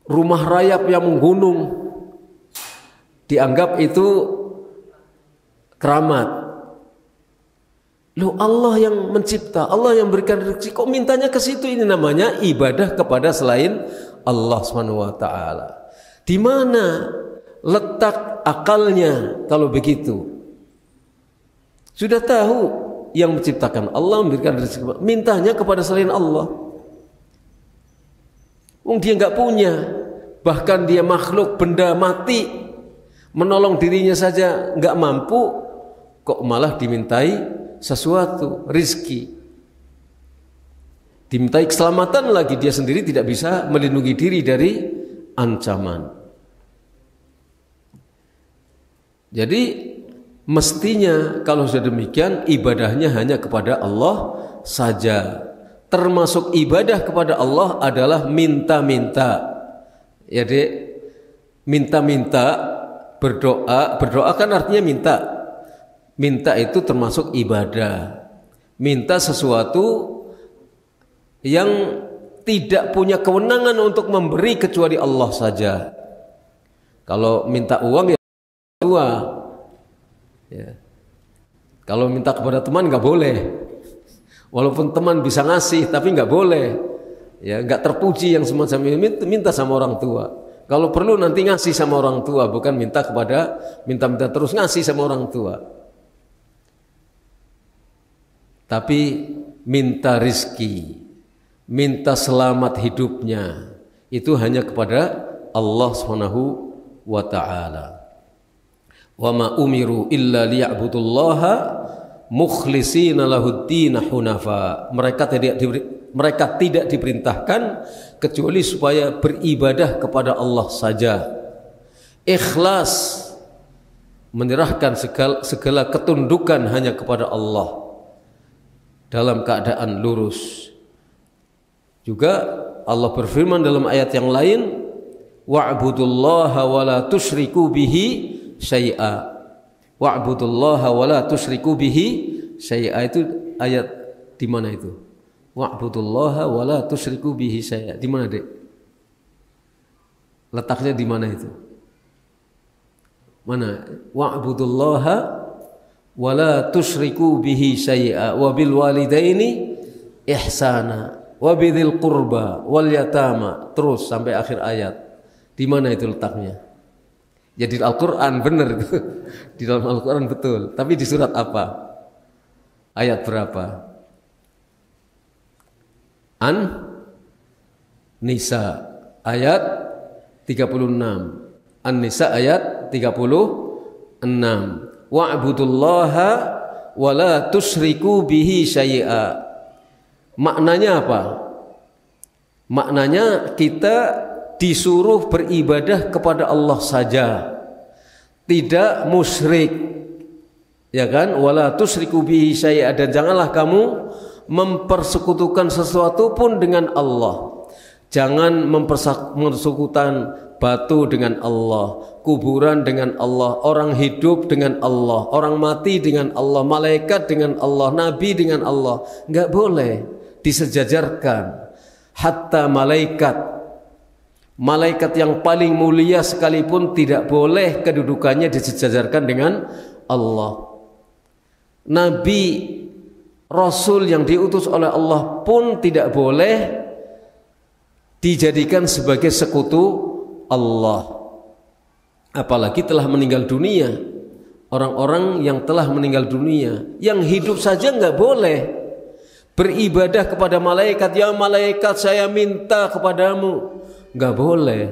rumah rayap yang menggunung, dianggap itu keramat. Loh, Allah yang mencipta, Allah yang berikan rezeki, kok mintanya ke situ? Ini namanya ibadah kepada selain Allah SWT. Di mana letak akalnya kalau begitu? Sudah tahu yang menciptakan Allah, memberikan rezeki, mintanya kepada selain Allah. Dia nggak punya, bahkan dia makhluk benda mati, menolong dirinya saja nggak mampu, kok malah dimintai sesuatu, rizki, dimintai keselamatan lagi, dia sendiri tidak bisa melindungi diri dari ancaman. Jadi mestinya kalau sudah demikian ibadahnya hanya kepada Allah saja. Termasuk ibadah kepada Allah adalah minta-minta. Ya dek, minta-minta, berdoa kan artinya minta. Minta itu termasuk ibadah. Minta sesuatu yang tidak punya kewenangan untuk memberi kecuali Allah saja. Kalau minta uang ya tua. Ya. Kalau minta kepada teman nggak boleh. Walaupun teman bisa ngasih, tapi nggak boleh. Ya, nggak terpuji yang semacam ini. Minta sama orang tua. Kalau perlu nanti ngasih sama orang tua, bukan minta terus ngasih sama orang tua. Tapi minta rizki, minta selamat hidupnya, itu hanya kepada Allah Subhanahu wa ta'ala. Wa ma umiru illa liya'budullaha mukhlishina lahuddin hunafa. Mereka tidak diperintahkan kecuali supaya beribadah kepada Allah saja, ikhlas, menyerahkan segala ketundukan hanya kepada Allah dalam keadaan lurus. Juga Allah berfirman dalam ayat yang lain, wa'budullaha wa la tusyriku bihi syai'a. Wa'budullaha wa la tusyriku bihi syai'a, itu ayat di mana itu? Wa'budullaha wa la tusyriku bihi syai'a. Di mana, Dek? Letaknya di mana itu? Mana? Wa'budullaha wala tusyriku bihi syai'a wa bil walidaini ihsana wa bidzil qurba wal yatama, terus sampai akhir ayat. Di mana itu letaknya? Ya di Al-Qur'an, benar itu. Di dalam Al-Qur'an betul. Tapi di surat apa? Ayat berapa? An-Nisa ayat 36. An-Nisa ayat 36. Wa'budullaha wa la tusyriku bihi syai'a. Maknanya apa? Maknanya kita disuruh beribadah kepada Allah saja, tidak musyrik, ya kan? Wala tusyriku bihi syai'a, dan janganlah kamu mempersekutukan sesuatu pun dengan Allah. Jangan mempersekutukan batu dengan Allah, kuburan dengan Allah, orang hidup dengan Allah, orang mati dengan Allah, malaikat dengan Allah, nabi dengan Allah. Enggak boleh disejajarkan. Hatta malaikat yang paling mulia sekalipun tidak boleh kedudukannya disejajarkan dengan Allah. Nabi, Rasul yang diutus oleh Allah pun tidak boleh dijadikan sebagai sekutu Allah. Apalagi telah meninggal dunia. Orang-orang yang telah meninggal dunia, yang hidup saja enggak boleh beribadah kepada malaikat. Ya malaikat, saya minta kepadamu. Enggak boleh.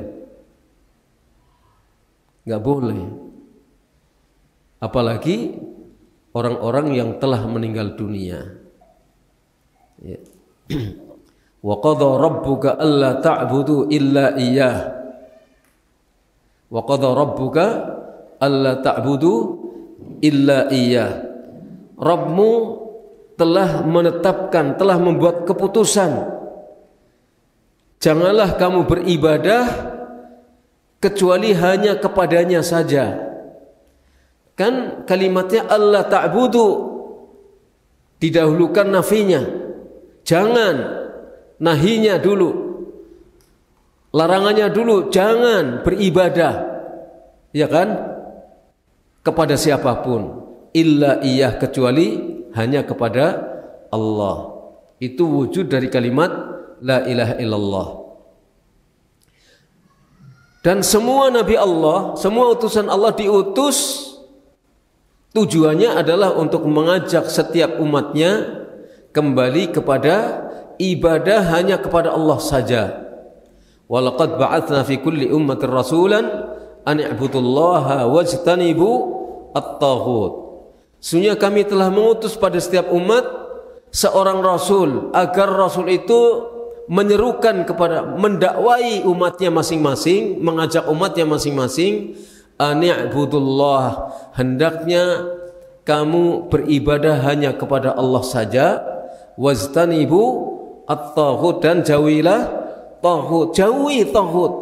Enggak boleh. Apalagi orang-orang yang telah meninggal dunia. Ya. Wa qadha rabbuka alla ta'budu illa iyyah. Wa qadha rabbuka alla ta'budu illa iyyah. Rabbmu telah menetapkan, telah membuat keputusan, janganlah kamu beribadah kecuali hanya kepadanya saja. Kan kalimatnya Allah ta'budu, didahulukan nafinya, jangan, nahinya dulu, larangannya dulu, jangan beribadah, ya kan, kepada siapapun, illa iyah, kecuali hanya kepada Allah. Itu wujud dari kalimat la ilaha illallah. Dan semua nabi Allah, semua utusan Allah diutus, tujuannya adalah untuk mengajak setiap umatnya kembali kepada ibadah hanya kepada Allah saja. Walaqad ba'atsna fi kulli ummatin rasulan an i'budullaha wajtanibu at-taghut. Sesungguhnya kami telah mengutus pada setiap umat seorang rasul, agar rasul itu menyerukan kepada, mendakwai umatnya masing-masing, mengajak umatnya masing-masing, ani'budullah, hendaknya kamu beribadah hanya kepada Allah saja, wajtanibu at-taghut, dan jauhilah taghut. Jauhi taghut,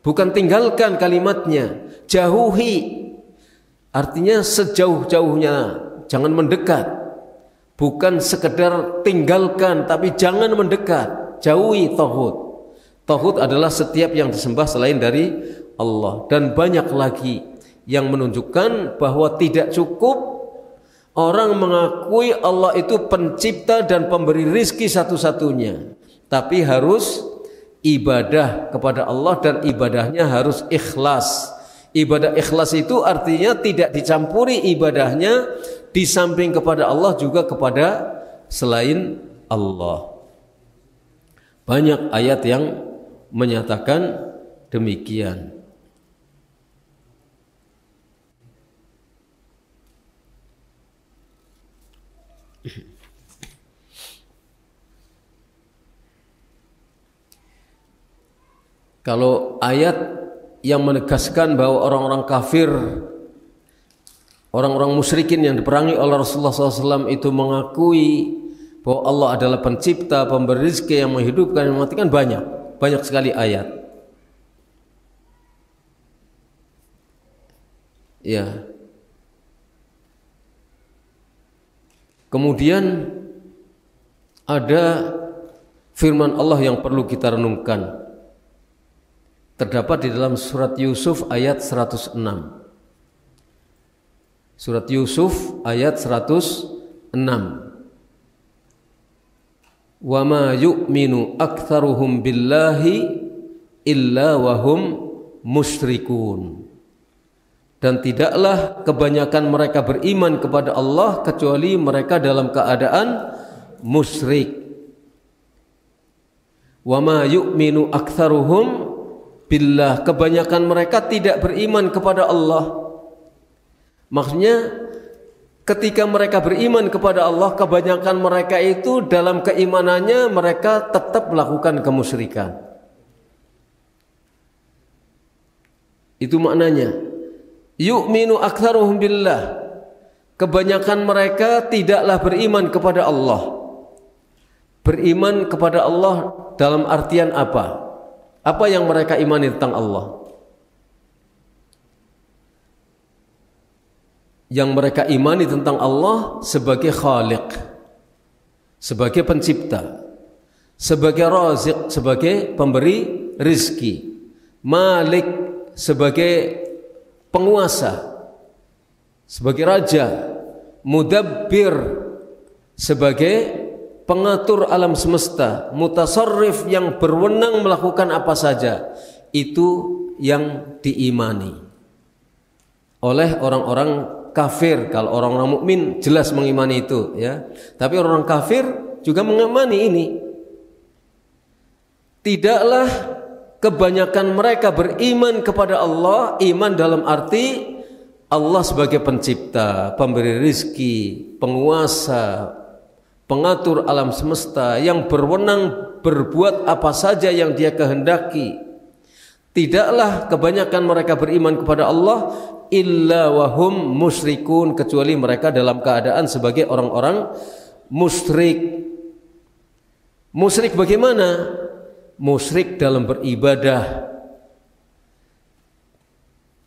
bukan tinggalkan kalimatnya, jauhi. Artinya sejauh-jauhnya, jangan mendekat. Bukan sekedar tinggalkan, tapi jangan mendekat. Jauhi taghut. Taghut adalah setiap yang disembah selain dari Allah. Dan banyak lagi yang menunjukkan bahwa tidak cukup orang mengakui Allah itu pencipta dan pemberi rizki satu-satunya, tapi harus ibadah kepada Allah, dan ibadahnya harus ikhlas. Ibadah ikhlas itu artinya tidak dicampuri ibadahnya di samping kepada Allah juga kepada selain Allah. Banyak ayat yang menyatakan demikian. Kalau ayat yang menegaskan bahwa orang-orang kafir, orang-orang musyrikin yang diperangi oleh Rasulullah SAW itu mengakui bahwa Allah adalah pencipta, pemberi rezeki, yang menghidupkan, yang mematikan, banyak sekali ayat. Ya. Kemudian ada firman Allah yang perlu kita renungkan. Terdapat di dalam surat Yusuf ayat 106. Surat Yusuf ayat 106. Wa ma yu'minu aktsaruhum billahi illa wahum musyrikun. Dan tidaklah kebanyakan mereka beriman kepada Allah kecuali mereka dalam keadaan musyrik. Wa ma yu'minu aktsaruhum billah, kebanyakan mereka tidak beriman kepada Allah. Maksudnya ketika mereka beriman kepada Allah, kebanyakan mereka itu dalam keimanannya mereka tetap melakukan kemusyrikan. Itu maknanya. Yu'minu aktsaruhum billah, kebanyakan mereka tidaklah beriman kepada Allah. Beriman kepada Allah dalam artian apa? Apa yang mereka imani tentang Allah? Yang mereka imani tentang Allah sebagai Khaliq, sebagai pencipta, sebagai Razik, sebagai pemberi rizki, Malik, sebagai penguasa, sebagai raja, Mudabbir, sebagai pengatur alam semesta, Mutasarrif, yang berwenang melakukan apa saja. Itu yang diimani oleh orang-orang kafir. Kalau orang-orang mukmin jelas mengimani itu, ya. Tapi orang kafir juga mengimani ini. Tidaklah kebanyakan mereka beriman kepada Allah, iman dalam arti Allah sebagai pencipta, pemberi rizki, penguasa, pengatur alam semesta, yang berwenang berbuat apa saja yang Dia kehendaki. Tidaklah kebanyakan mereka beriman kepada Allah illa wahum musyrikun, kecuali mereka dalam keadaan sebagai orang-orang musyrik. Musyrik bagaimana? Musyrik dalam beribadah.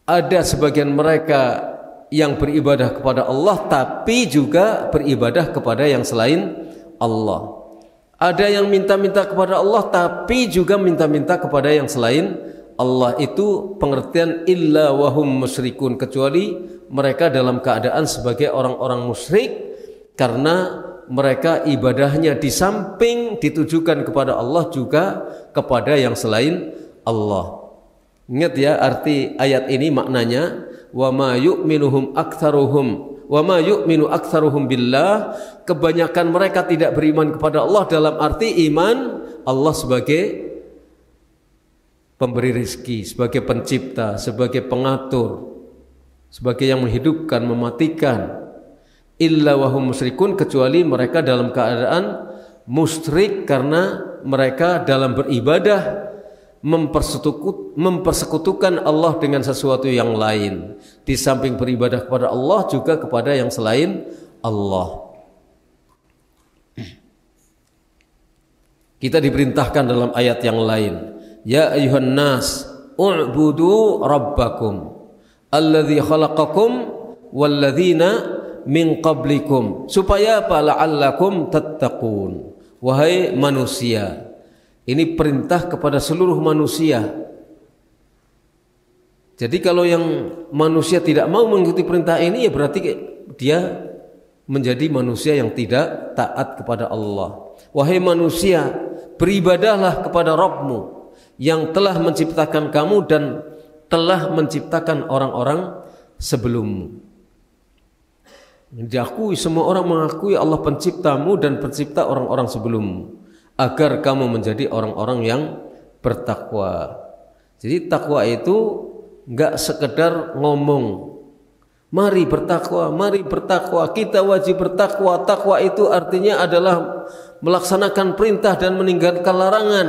Ada sebagian mereka yang beribadah kepada Allah tapi juga beribadah kepada yang selain Allah. Ada yang minta-minta kepada Allah tapi juga minta-minta kepada yang selain Allah. Itu pengertian illa wahum musyrikun, kecuali mereka dalam keadaan sebagai orang-orang musyrik, karena mereka ibadahnya di samping ditujukan kepada Allah juga kepada yang selain Allah. Ingat ya, arti ayat ini maknanya wa ma yu'minu aktsaruhum billah, kebanyakan mereka tidak beriman kepada Allah dalam arti iman Allah sebagai pemberi rizki, sebagai pencipta, sebagai pengatur, sebagai yang menghidupkan, mematikan. Illa wahum musyrikun, kecuali mereka dalam keadaan musyrik karena mereka dalam beribadah mempersekutukan Allah dengan sesuatu yang lain. Di samping beribadah kepada Allah juga kepada yang selain Allah. Kita diperintahkan dalam ayat yang lain, ya ayyuhan nas u'budu rabbakum alladzi khalaqakum walladzina min qablikum, supaya apa? La'allakum tattaqun. Wahai manusia, ini perintah kepada seluruh manusia. Jadi kalau yang manusia tidak mau mengikuti perintah ini, ya berarti dia menjadi manusia yang tidak taat kepada Allah. Wahai manusia, beribadahlah kepada Rabbmu yang telah menciptakan kamu dan telah menciptakan orang-orang sebelummu. Diakui, semua orang mengakui Allah penciptamu dan pencipta orang-orang sebelummu, agar kamu menjadi orang-orang yang bertakwa. Jadi takwa itu enggak sekedar ngomong, mari bertakwa, kita wajib bertakwa. Takwa itu artinya adalah melaksanakan perintah dan meninggalkan larangan.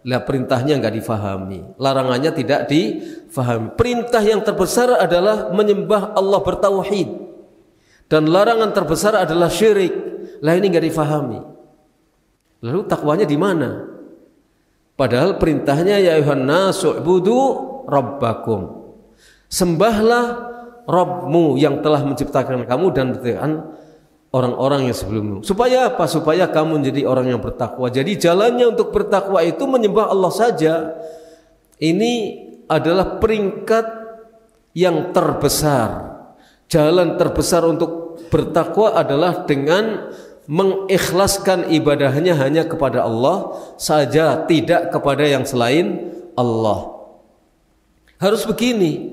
Lah perintahnya enggak difahami, larangannya tidak difahami. Perintah yang terbesar adalah menyembah Allah, bertauhid. Dan larangan terbesar adalah syirik. Lah ini enggak difahami. Lalu takwanya di mana? Padahal perintahnya ya ayyuhan nasu u'budu rabbakum. Sembahlah Rabbmu yang telah menciptakan kamu dan menciptakan orang-orang yang sebelummu. Supaya apa? Supaya kamu menjadi orang yang bertakwa. Jadi jalannya untuk bertakwa itu menyembah Allah saja. Ini adalah peringkat yang terbesar. jalan terbesar untuk bertakwa adalah dengan mengikhlaskan ibadahnya hanya kepada Allah saja, tidak kepada yang selain Allah. Harus begini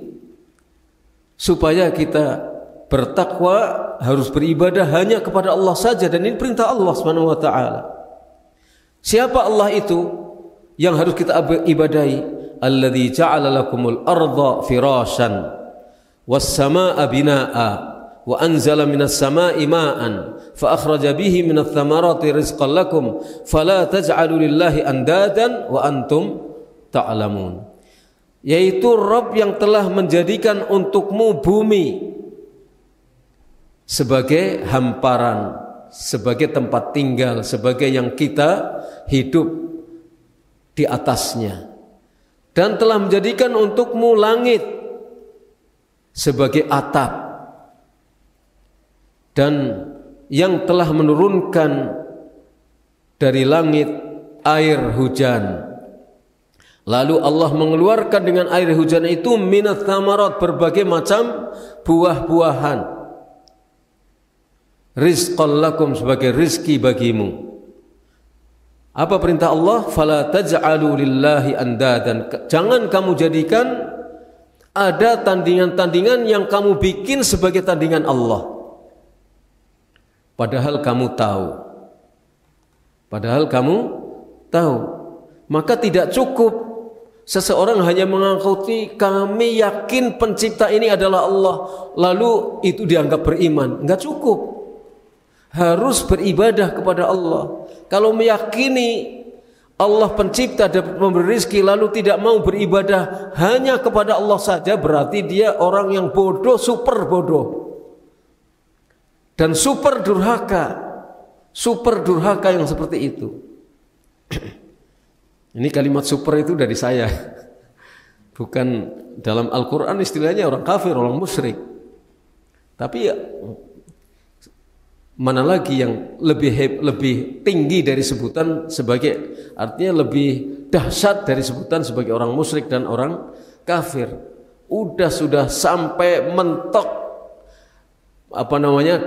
supaya kita bertakwa, harus beribadah hanya kepada Allah saja, dan ini perintah Allah Subhanahu wa taala. Siapa Allah itu yang harus kita ibadahi? Alladzi ja'ala lakumul arda firasyan was samaa'a binaa'a wa anzala minas samaa'i maa'an fa akhraja bihi minats thamarati rizqan lakum fala taj'alu lillahi andadan wa antum ta'lamun. Yaitu Rabb yang telah menjadikan untukmu bumi sebagai hamparan, sebagai tempat tinggal, sebagai yang kita hidup di atasnya, dan telah menjadikan untukmu langit sebagai atap, dan yang telah menurunkan dari langit air hujan. Lalu Allah mengeluarkan dengan air hujan itu minats tsamarat, berbagai macam buah-buahan, rizqan lakum, sebagai rizki bagimu. Apa perintah Allah? Fala taj'alu lillahi andadan. Jangan kamu jadikan ada tandingan-tandingan yang kamu bikin sebagai tandingan Allah. Padahal kamu tahu. Padahal kamu tahu. Maka tidak cukup seseorang hanya mengakuti kami yakin pencipta ini adalah Allah, lalu itu dianggap beriman. Enggak cukup. Harus beribadah kepada Allah. Kalau meyakini Allah pencipta dan pemberi rezeki lalu tidak mau beribadah hanya kepada Allah saja, berarti dia orang yang bodoh, super bodoh, dan super durhaka yang seperti itu. Ini kalimat super itu dari saya, bukan dalam Al-Quran istilahnya orang kafir, orang musyrik. Tapi ya, mana lagi yang lebih tinggi dari sebutan sebagai, artinya lebih dahsyat dari sebutan sebagai orang musyrik dan orang kafir. Sudah sampai mentok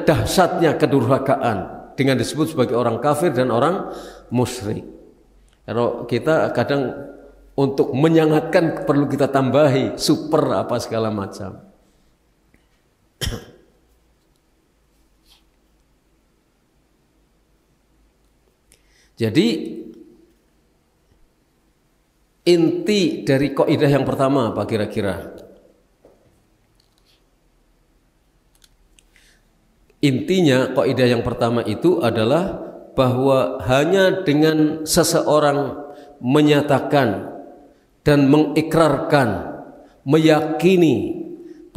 dahsyatnya kedurhakaan dengan disebut sebagai orang kafir dan orang musyrik. Kalau kita kadang untuk menyangatkan perlu kita tambahi super apa segala macam. Jadi inti dari kaidah yang pertama apa kira-kira? Intinya kaidah yang pertama itu adalah bahwa hanya dengan seseorang menyatakan dan mengikrarkan, meyakini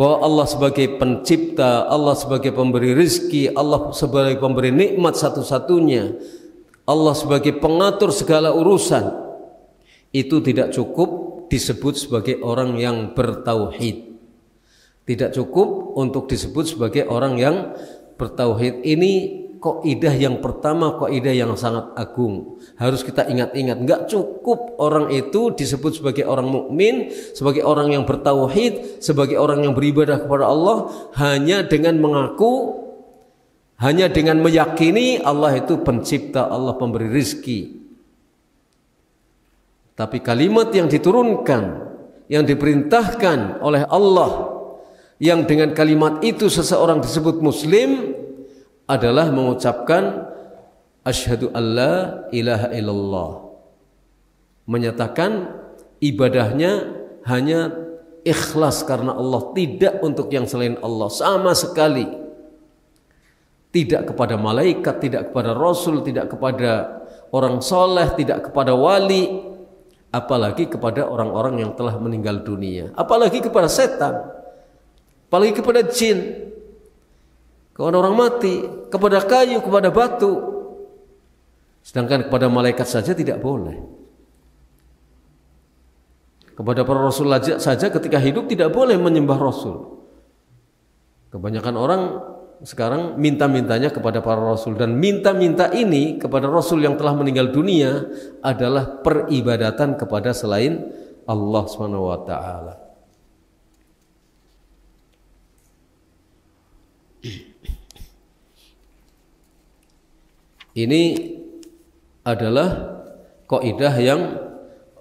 bahwa Allah sebagai pencipta, Allah sebagai pemberi rezeki, Allah sebagai pemberi nikmat satu-satunya, Allah sebagai pengatur segala urusan, itu tidak cukup disebut sebagai orang yang bertauhid. Tidak cukup untuk disebut sebagai orang yang bertauhid. Ini kaidah yang pertama, kaidah yang sangat agung. Harus kita ingat-ingat, enggak cukup orang itu disebut sebagai orang mukmin, sebagai orang yang bertauhid, sebagai orang yang beribadah kepada Allah hanya dengan mengaku, hanya dengan meyakini Allah itu pencipta, Allah pemberi rizki. Tapi kalimat yang diturunkan, yang diperintahkan oleh Allah, yang dengan kalimat itu seseorang disebut muslim, adalah mengucapkan asyhadu alla ilaha illallah, menyatakan ibadahnya hanya ikhlas karena Allah, tidak untuk yang selain Allah sama sekali, tidak kepada malaikat, tidak kepada rasul, tidak kepada orang soleh, tidak kepada wali, apalagi kepada orang-orang yang telah meninggal dunia, apalagi kepada setan, apalagi kepada jin, kepada orang mati, kepada kayu, kepada batu. Sedangkan kepada malaikat saja tidak boleh. Kepada para rasul saja ketika hidup tidak boleh menyembah rasul. Kebanyakan orang sekarang minta-mintanya kepada para rasul, dan minta-minta ini kepada rasul yang telah meninggal dunia adalah peribadatan kepada selain Allah Subhanahu wa taala. Ini adalah kaidah yang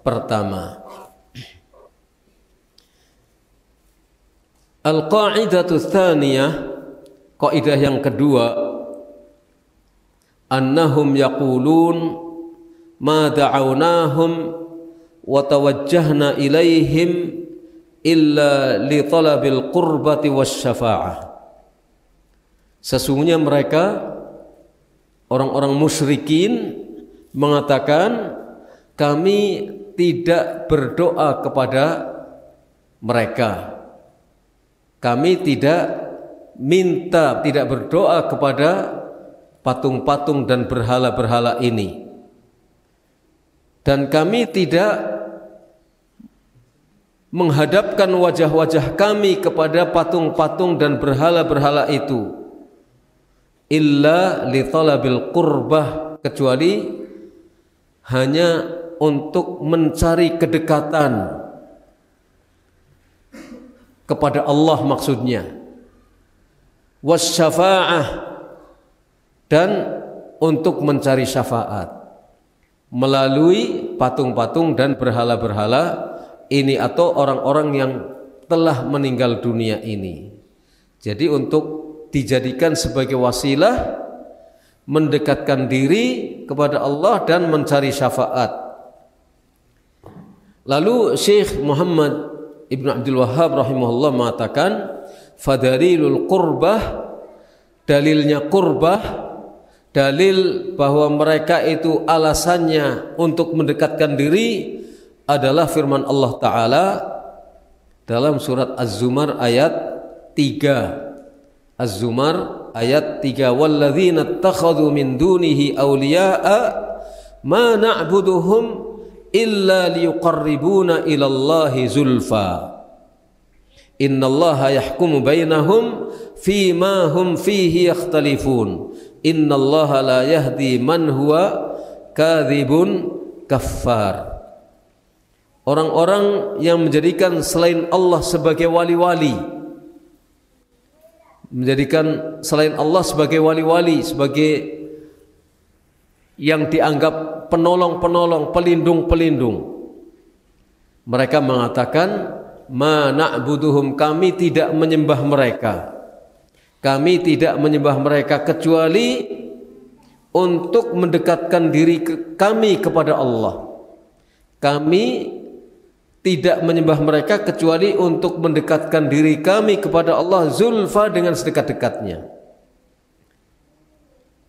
pertama. Al-qa'idatu tsaniyah, kaidah yang kedua, annahum yaqulun ma da'awnahum wa tawajjahna ilaihim illa li talabil qurbati wasyafa'ah. Sesungguhnya mereka orang-orang musyrikin mengatakan kami tidak berdoa kepada mereka. Kami tidak berdoa kepada patung-patung dan berhala-berhala ini. Dan kami tidak menghadapkan wajah-wajah kami kepada patung-patung dan berhala-berhala itu illa li talabil qurbah, kecuali hanya untuk mencari kedekatan kepada Allah maksudnya, wasyafa'ah, dan untuk mencari syafaat melalui patung-patung dan berhala-berhala ini atau orang-orang yang telah meninggal dunia ini. Jadi untuk dijadikan sebagai wasilah mendekatkan diri kepada Allah dan mencari syafaat. Lalu Syekh Muhammad Ibn Abdul Wahhab rahimahullah mengatakan, fadalilul qurbah, dalilnya qurbah, dalil bahwa mereka itu alasannya untuk mendekatkan diri adalah firman Allah Ta'ala dalam surat Az-Zumar ayat 3. Az-Zumar ayat 3, walladzina ittakhadhu min dunihi awliya'a ma na'buduhum illa liyuqarribuna ilallahi zulfa innallaha yahkumu bainahum fima hum fihi yakhtalifun innallaha la yahdi man huwa kadzibun kaffar. Orang-orang yang menjadikan selain Allah sebagai wali-wali, menjadikan selain Allah sebagai wali-wali, sebagai yang dianggap penolong-penolong, pelindung-pelindung, mereka mengatakan ma na'buduhum, kami tidak menyembah mereka, kami tidak menyembah mereka kecuali untuk mendekatkan diri kami kepada Allah. Kami tidak menyembah mereka kecuali untuk mendekatkan diri kami kepada Allah zulfa, dengan sedekat-dekatnya.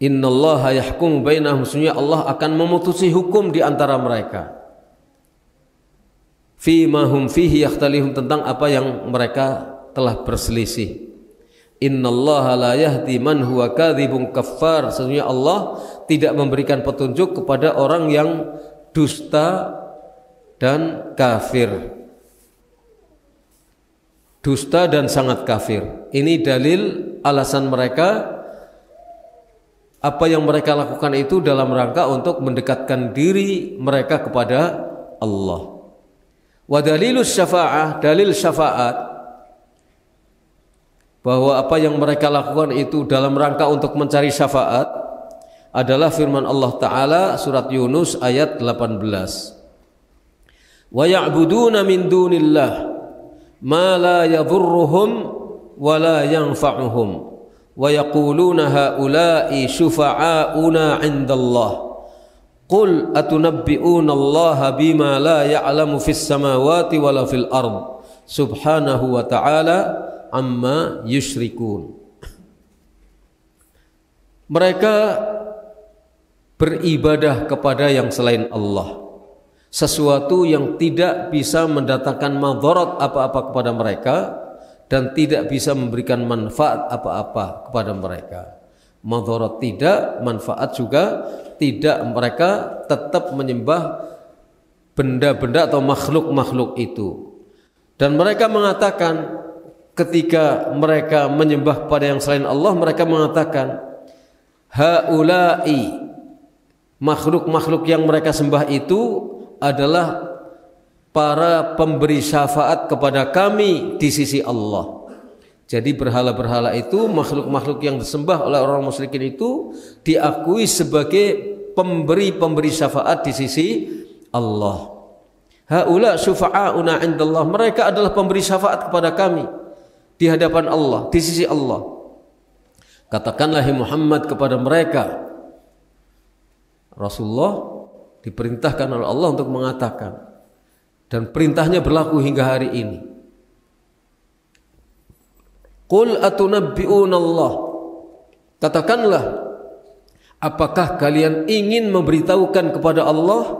Innallaha yahkumu bainahum, sesungguhnya Allah akan memutusi hukum di antara mereka. Fima hum fihi yakhtalifun, tentang apa yang mereka telah berselisih. Innallaha la yahdi man huwa kadzibun kaffar, sesungguhnya Allah tidak memberikan petunjuk kepada orang yang dusta dan kafir, dusta dan sangat kafir. Ini dalil alasan mereka, apa yang mereka lakukan itu dalam rangka untuk mendekatkan diri mereka kepada Allah. Wa dalilus syafa'ah, dalil syafaat, bahwa apa yang mereka lakukan itu dalam rangka untuk mencari syafaat adalah firman Allah Ta'ala surat Yunus ayat 18. Wa ya'buduna min dunillah ma la yadhurruhum wa la yanfa'uhum wa yaquluna haula'i syufa'auna 'indallah qul atunabbi'una allaha bima la ya'lamu fis samawati wala fil ard subhanahu wa ta'ala amma yusyrikun. Mereka beribadah kepada yang selain Allah, sesuatu yang tidak bisa mendatangkan madarat apa-apa kepada mereka dan tidak bisa memberikan manfaat apa-apa kepada mereka. Madarat tidak, manfaat juga tidak. Mereka tetap menyembah benda-benda atau makhluk-makhluk itu. Dan mereka mengatakan, ketika mereka menyembah kepada yang selain Allah, mereka mengatakan haula'i, makhluk-makhluk yang mereka sembah itu adalah para pemberi syafaat kepada kami di sisi Allah. Jadi berhala-berhala itu, makhluk-makhluk yang disembah oleh orang musyrikin itu diakui sebagai pemberi syafaat di sisi Allah. Haula syufa'auna 'indallah, mereka adalah pemberi syafaat kepada kami di hadapan Allah, di sisi Allah. Katakanlah Muhammad kepada mereka, Rasulullah diperintahkan oleh Allah untuk mengatakan, dan perintahnya berlaku hingga hari ini. Qul atunabbi'una Allah, katakanlah, apakah kalian ingin memberitahukan kepada Allah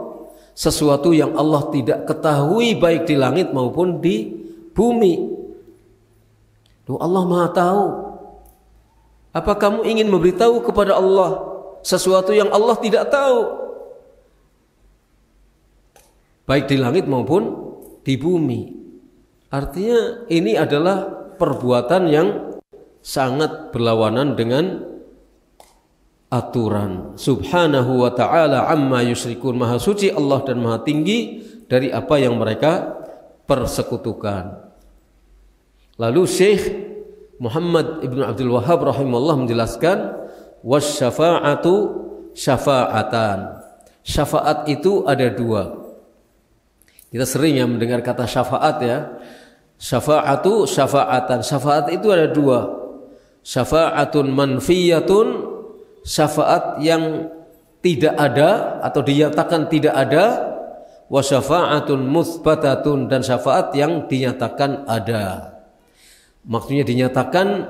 sesuatu yang Allah tidak ketahui baik di langit maupun di bumi? Allah Maha tahu. Apa kamu ingin memberitahu kepada Allah sesuatu yang Allah tidak tahu baik di langit maupun di bumi? Artinya ini adalah perbuatan yang sangat berlawanan dengan aturan. Subhanahu wa ta'ala amma yusyrikun, maha suci Allah dan maha tinggi dari apa yang mereka persekutukan. Lalu Syekh Muhammad Ibn Abdul Wahhab rahimahullah menjelaskan, wasyafa'atu syafa'atan. Syafaat itu ada dua. Kita sering ya mendengar kata syafaat ya. Syafa'atu syafa'atan. Syafaat itu ada dua. Syafa'atun manfiyatun, syafaat yang tidak ada atau dinyatakan tidak ada. Wa syafa'atun mutsbatatun, dan syafaat yang dinyatakan ada. Maksudnya dinyatakan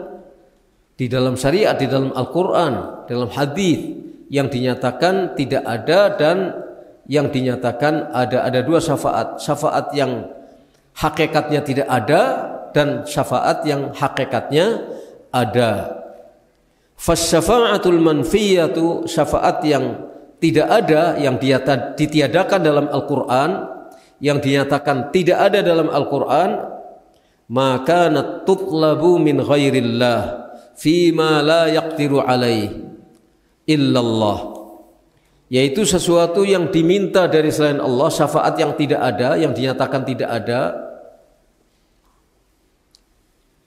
di dalam syariat, di dalam Al-Quran, dalam hadis, yang dinyatakan tidak ada dan yang dinyatakan ada. Ada dua syafaat. Syafaat yang hakikatnya tidak ada dan syafaat yang hakikatnya ada. Fasyafa'atul manfiyatu, syafaat yang tidak ada, yang ditiadakan dalam Al-Quran, yang dinyatakan tidak ada dalam Al-Quran, maka tutlabu min ghairillah fima la yaqdiru alaih illallah, yaitu sesuatu yang diminta dari selain Allah, syafaat yang tidak ada, yang dinyatakan tidak ada,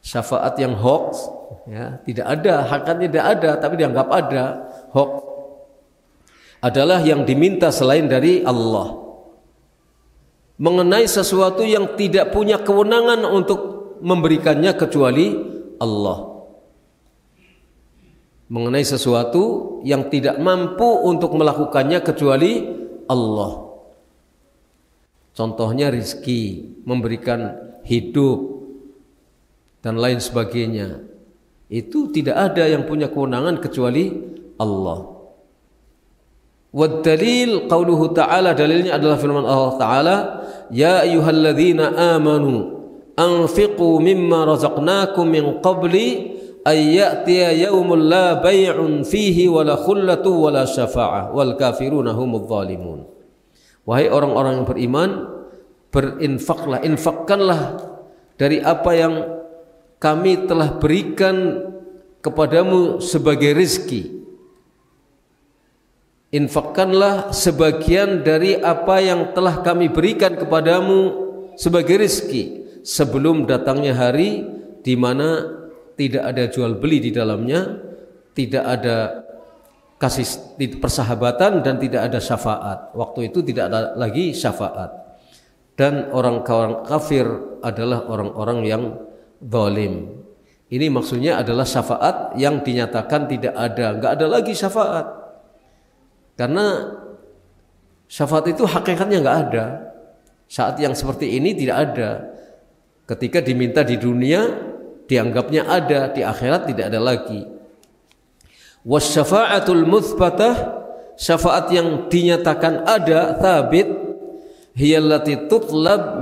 syafaat yang hoax, ya, tidak ada, hakikatnya tidak ada, tapi dianggap ada, hoax, adalah yang diminta selain dari Allah mengenai sesuatu yang tidak punya kewenangan untuk memberikannya kecuali Allah, mengenai sesuatu yang tidak mampu untuk melakukannya kecuali Allah. Contohnya rizki, memberikan hidup dan lain sebagainya, itu tidak ada yang punya kewenangan kecuali Allah. Wad dalil qauluhu ta'ala, dalilnya adalah firman Allah Ta'ala, ya ayyuhalladzina amanu anfiqu mimma razaqnakum min qabli ay ya'tiya yawmun la bay'un fihi wala khullatu wala syafa'ah wal kafiruna humudz zalimun. Wahai orang-orang yang beriman, berinfaklah, infakkanlah dari apa yang kami telah berikan kepadamu sebagai rizki. Infakkanlah sebagian dari apa yang telah kami berikan kepadamu sebagai rizki sebelum datangnya hari di mana tidak ada jual beli di dalamnya, tidak ada kasih persahabatan dan tidak ada syafaat. Waktu itu tidak ada lagi syafaat. Dan orang kafir adalah orang-orang yang zalim. Ini maksudnya adalah syafaat yang dinyatakan tidak ada, enggak ada lagi syafaat. Karena syafaat itu hakikatnya enggak ada. Saat yang seperti ini tidak ada. Ketika diminta di dunia dianggapnya ada, di akhirat tidak ada lagi. Wasyafa'atul mutsbatah, syafaat yang dinyatakan ada, thabit, hiyallati tutlab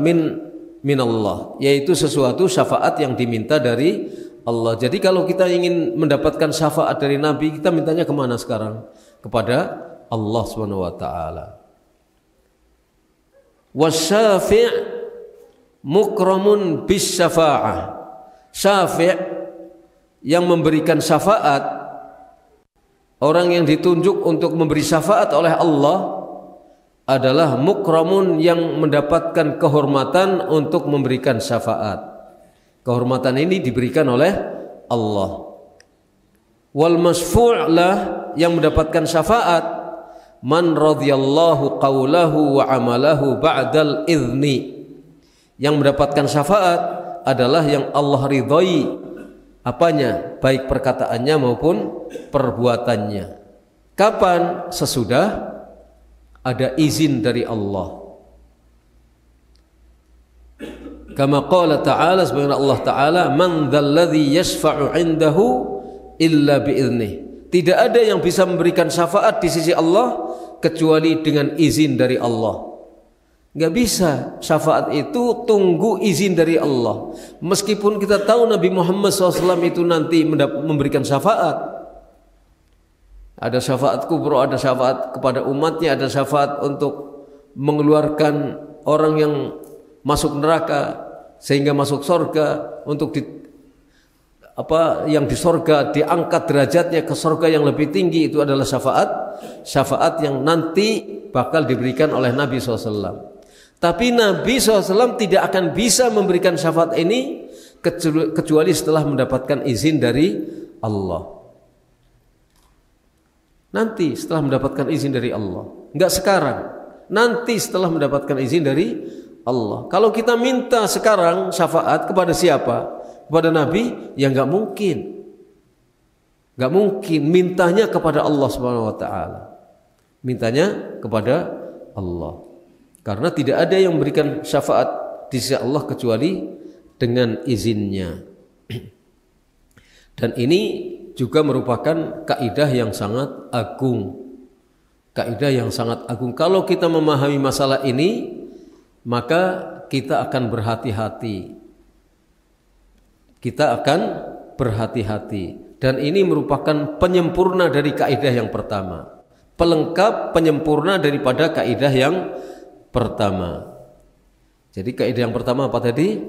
min Allah, yaitu sesuatu syafaat yang diminta dari Allah. Jadi kalau kita ingin mendapatkan syafaat dari Nabi, kita mintanya kemana sekarang? Kepada Allah Subhanahu wa taala. Wasyafi' mukramun bis syafa'ah. Syafi' yang memberikan syafaat, orang yang ditunjuk untuk memberi syafaat oleh Allah adalah mukramun, yang mendapatkan kehormatan untuk memberikan syafaat. Kehormatan ini diberikan oleh Allah. Wal masfu' lah, yang mendapatkan syafaat, man radhiyallahu qawlahu wa amalahu ba'dal idzni. Yang mendapatkan syafaat adalah yang Allah ridhoi apanya, baik perkataannya maupun perbuatannya. Kapan? Sesudah ada izin dari Allah. Kama qala ta'ala, sebagaimana Allah Ta'ala, man dzalladzi yashfa'u 'indahu illa bi'idnih. Tidak ada yang bisa memberikan syafaat di sisi Allah kecuali dengan izin dari Allah. Enggak bisa, syafaat itu tunggu izin dari Allah. Meskipun kita tahu Nabi Muhammad SAW itu nanti memberikan syafaat. Ada syafaat kubra, ada syafaat kepada umatnya, ada syafaat untuk mengeluarkan orang yang masuk neraka sehingga masuk surga, untuk yang di surga diangkat derajatnya ke surga yang lebih tinggi. Itu adalah syafaat yang nanti bakal diberikan oleh Nabi SAW. Tapi Nabi SAW tidak akan bisa memberikan syafaat ini kecuali setelah mendapatkan izin dari Allah. Nanti setelah mendapatkan izin dari Allah, enggak sekarang. Nanti setelah mendapatkan izin dari Allah. Kalau kita minta sekarang syafaat kepada siapa? Kepada Nabi? Ya enggak mungkin. Enggak mungkin. Mintanya kepada Allah Subhanahu wa taala. Mintanya kepada Allah. Karena tidak ada yang memberikan syafaat di sisi Allah kecuali dengan izinnya. Dan ini juga merupakan kaidah yang sangat agung. Kaidah yang sangat agung. Kalau kita memahami masalah ini, maka kita akan berhati-hati. Kita akan berhati-hati. Dan ini merupakan penyempurna dari kaidah yang pertama. Pelengkap, penyempurna daripada kaidah yang pertama. Jadi kaidah yang pertama apa tadi?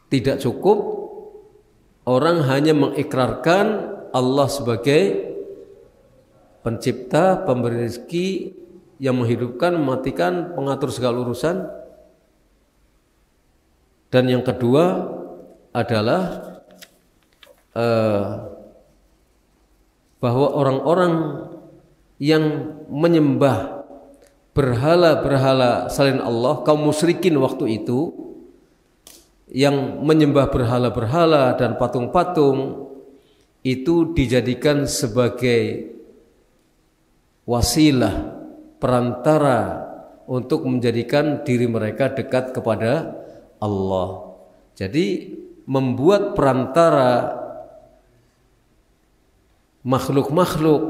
Tidak cukup orang hanya mengikrarkan Allah sebagai pencipta, pemberi rezeki, yang menghidupkan, mematikan, mengatur segala urusan. Dan yang kedua adalah bahwa orang-orang yang menyembah berhala-berhala selain Allah, kaum musyrikin waktu itu, yang menyembah berhala-berhala dan patung-patung, itu dijadikan sebagai wasilah, perantara untuk menjadikan diri mereka dekat kepada Allah. Jadi membuat perantara makhluk-makhluk,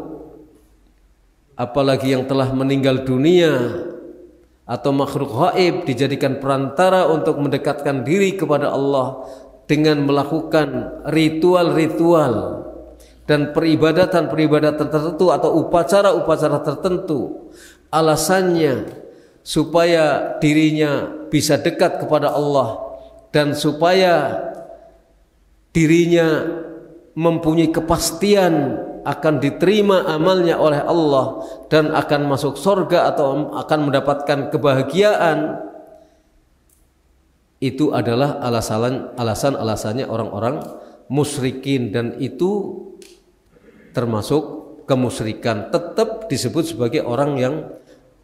apalagi yang telah meninggal dunia atau makhluk gaib, dijadikan perantara untuk mendekatkan diri kepada Allah dengan melakukan ritual-ritual dan peribadatan-peribadatan tertentu atau upacara-upacara tertentu. Alasannya supaya dirinya bisa dekat kepada Allah dan supaya dirinya mempunyai kepastian akan diterima amalnya oleh Allah dan akan masuk surga atau akan mendapatkan kebahagiaan. Itu adalah alasan-alasannya orang-orang musyrikin, dan itu termasuk kemusyrikan. Tetap disebut sebagai orang yang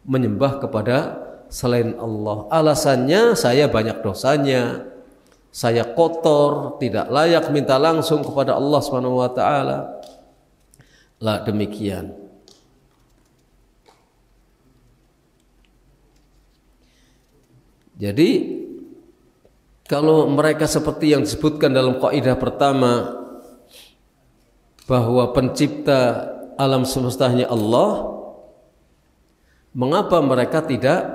menyembah kepada selain Allah. Alasannya, saya banyak dosanya, saya kotor, tidak layak minta langsung kepada Allah Subhanahu wa taala. Lah demikian. Jadi kalau mereka seperti yang disebutkan dalam kaidah pertama, bahwa pencipta alam semestanya Allah, mengapa mereka tidak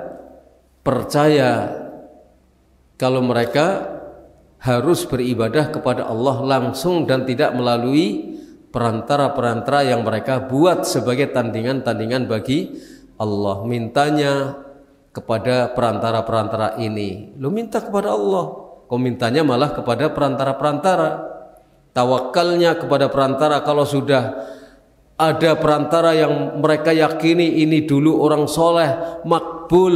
percaya kalau mereka harus beribadah kepada Allah langsung dan tidak melalui perantara-perantara yang mereka buat sebagai tandingan-tandingan bagi Allah? Mintanya kepada perantara-perantara ini. Lu minta kepada Allah, kau mintanya malah kepada perantara-perantara. Tawakalnya kepada perantara. Kalau sudah ada perantara yang mereka yakini ini dulu orang soleh, makbul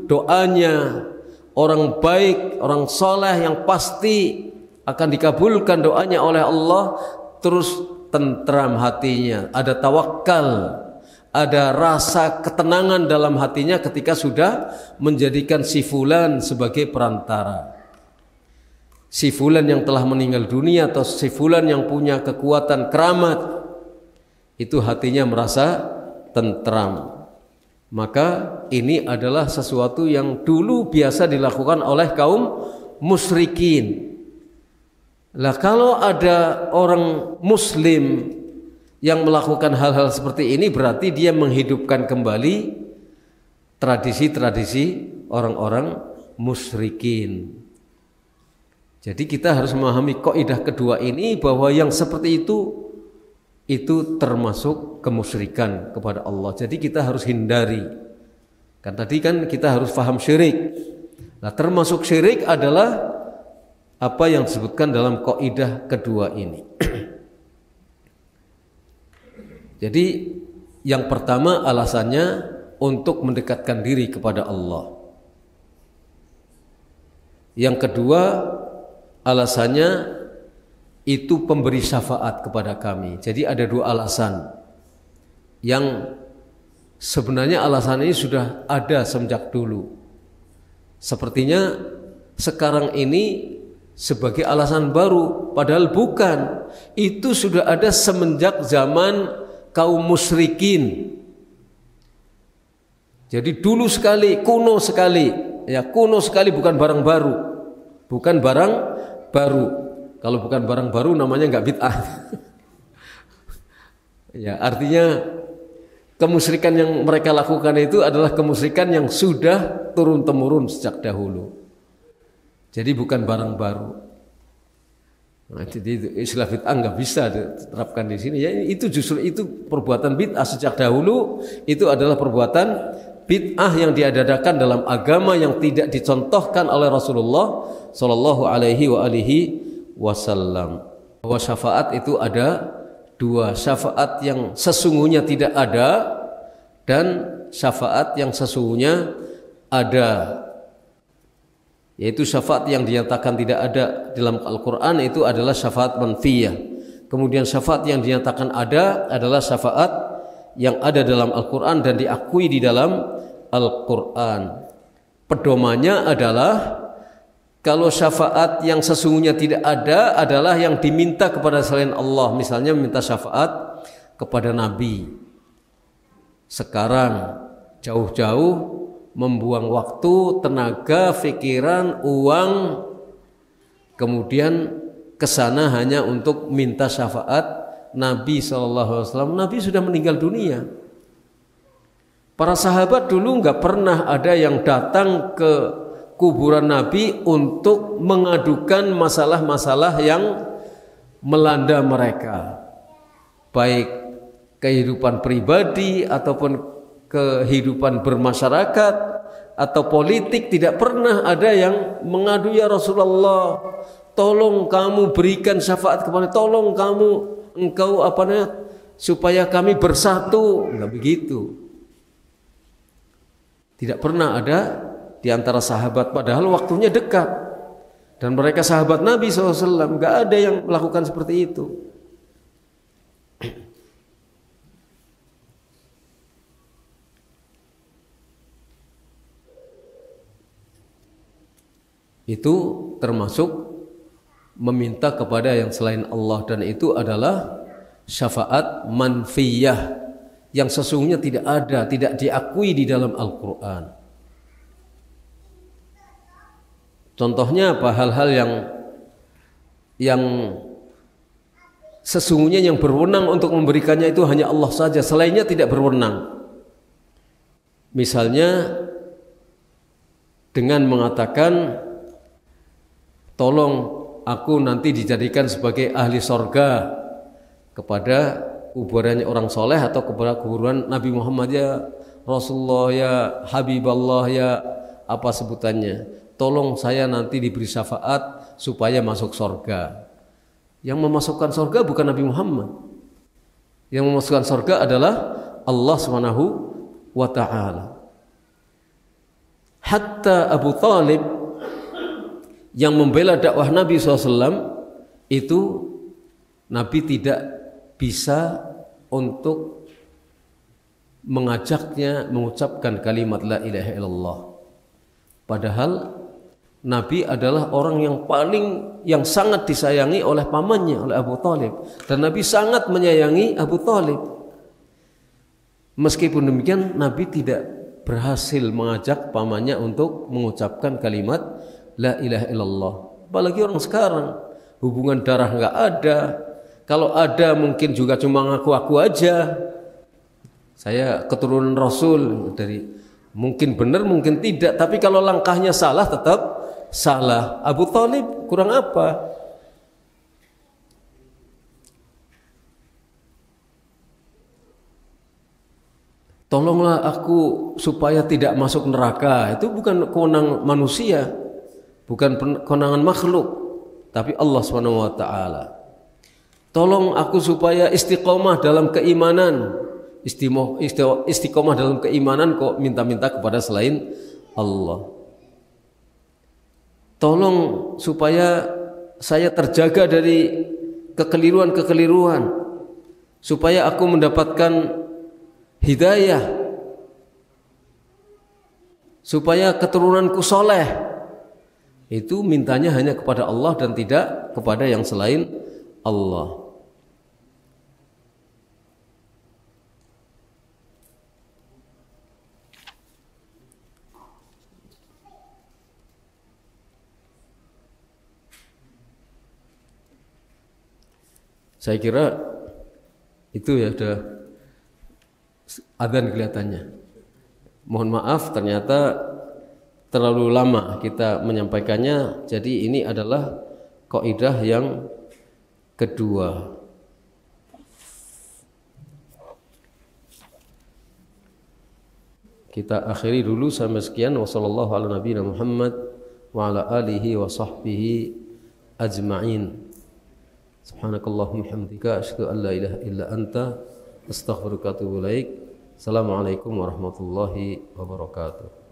doanya, orang baik, orang soleh yang pasti akan dikabulkan doanya oleh Allah, terus tentram hatinya, ada tawakal, ada rasa ketenangan dalam hatinya ketika sudah menjadikan si fulan sebagai perantara. Si fulan yang telah meninggal dunia atau si fulan yang punya kekuatan keramat, itu hatinya merasa tentram. Maka ini adalah sesuatu yang dulu biasa dilakukan oleh kaum musyrikin. Lah kalau ada orang muslim yang melakukan hal-hal seperti ini, berarti dia menghidupkan kembali tradisi-tradisi orang-orang musyrikin. Jadi kita harus memahami kaidah kedua ini, bahwa yang seperti itu termasuk kemusyrikan kepada Allah. Jadi kita harus hindari. Kan tadi kan kita harus paham syirik. Nah, termasuk syirik adalah apa yang disebutkan dalam kaidah kedua ini. Jadi yang pertama alasannya untuk mendekatkan diri kepada Allah. Yang kedua alasannya itu pemberi syafaat kepada kami. Jadi ada dua alasan yang sebenarnya alasan ini sudah ada sejak dulu. Sepertinya sekarang ini sebagai alasan baru, padahal bukan. Itu sudah ada semenjak zaman kaum musyrikin. Jadi dulu sekali, kuno sekali. Ya, kuno sekali, bukan barang baru. Bukan barang baru. Kalau bukan barang baru namanya enggak bid'ah. Ya, artinya kemusyrikan yang mereka lakukan itu adalah kemusyrikan yang sudah turun-temurun sejak dahulu. Jadi bukan barang baru. Nah, jadi istilah bid'ah nggak bisa diterapkan di sini. Ya, itu justru itu perbuatan bid'ah sejak dahulu. Itu adalah perbuatan bid'ah yang diadakan dalam agama yang tidak dicontohkan oleh Rasulullah Shallallahu Alaihi Wasallam. Bahwa syafaat itu ada dua, syafaat yang sesungguhnya tidak ada dan syafaat yang sesungguhnya ada. Yaitu syafaat yang dinyatakan tidak ada dalam Al-Quran itu adalah syafaat manfiyah. Kemudian syafaat yang dinyatakan ada adalah syafaat yang ada dalam Al-Quran dan diakui di dalam Al-Quran. Pedomannya adalah kalau syafaat yang sesungguhnya tidak ada adalah yang diminta kepada selain Allah. Misalnya meminta syafaat kepada Nabi. Sekarang jauh-jauh membuang waktu, tenaga, pikiran, uang, kemudian kesana hanya untuk minta syafaat Nabi SAW. Nabi sudah meninggal dunia. Para sahabat dulu nggak pernah ada yang datang ke kuburan Nabi untuk mengadukan masalah-masalah yang melanda mereka, baik kehidupan pribadi ataupun kehidupan bermasyarakat atau politik. Tidak pernah ada yang mengadu, ya Rasulullah, tolong kamu berikan syafaat kepada, tolong engkau supaya kami bersatu. Enggak begitu. Tidak pernah ada di antara sahabat, padahal waktunya dekat dan mereka sahabat Nabi SAW. Enggak ada yang melakukan seperti itu. Itu termasuk meminta kepada yang selain Allah, dan itu adalah syafaat manfiyah yang sesungguhnya tidak ada, tidak diakui di dalam Al-Quran. Contohnya apa? Hal-hal yang sesungguhnya yang berwenang untuk memberikannya itu hanya Allah saja, selainnya tidak berwenang. Misalnya dengan mengatakan, tolong aku nanti dijadikan sebagai ahli sorga kepada kuburannya orang soleh atau kepada kuburan Nabi Muhammad, ya Rasulullah, ya Habiballah, ya apa sebutannya. Tolong saya nanti diberi syafaat supaya masuk sorga. Yang memasukkan sorga bukan Nabi Muhammad. Yang memasukkan sorga adalah Allah Subhanahu wa ta'ala. Hatta Abu Talib yang membela dakwah Nabi SAW itu Nabi tidak bisa untuk mengajaknya mengucapkan kalimat la ilaha illallah. Padahal Nabi adalah orang yang sangat disayangi oleh pamannya, oleh Abu Thalib, dan Nabi sangat menyayangi Abu Thalib. Meskipun demikian Nabi tidak berhasil mengajak pamannya untuk mengucapkan kalimat la ilaha illallah. Apalagi orang sekarang, hubungan darah nggak ada. Kalau ada mungkin juga cuma ngaku-ngaku aja. Saya keturunan Rasul, dari mungkin benar mungkin tidak, tapi kalau langkahnya salah tetap salah. Abu Thalib kurang apa? Tolonglah aku supaya tidak masuk neraka. Itu bukan kewenangan manusia, bukan kewenangan makhluk, tapi Allah SWT. Tolong aku supaya istiqomah dalam keimanan. Istiqomah dalam keimanan kok minta-minta kepada selain Allah. Tolong supaya saya terjaga dari kekeliruan-kekeliruan, supaya aku mendapatkan hidayah, supaya keturunanku soleh. Itu mintanya hanya kepada Allah dan tidak kepada yang selain Allah. Saya kira itu ya, sudah adzan kelihatannya. Mohon maaf ternyata terlalu lama kita menyampaikannya. Jadi ini adalah kaidah yang kedua. Kita akhiri dulu sampai sekian. Wassallallahu ala nabiyina Muhammad wa ala alihi wa sahbihi ajma'in. Subhanakallahumma hamdika asyhadu an la ilaha illa anta astaghfiruka wa atubu ilaik. Assalamualaikum warahmatullahi wabarakatuh.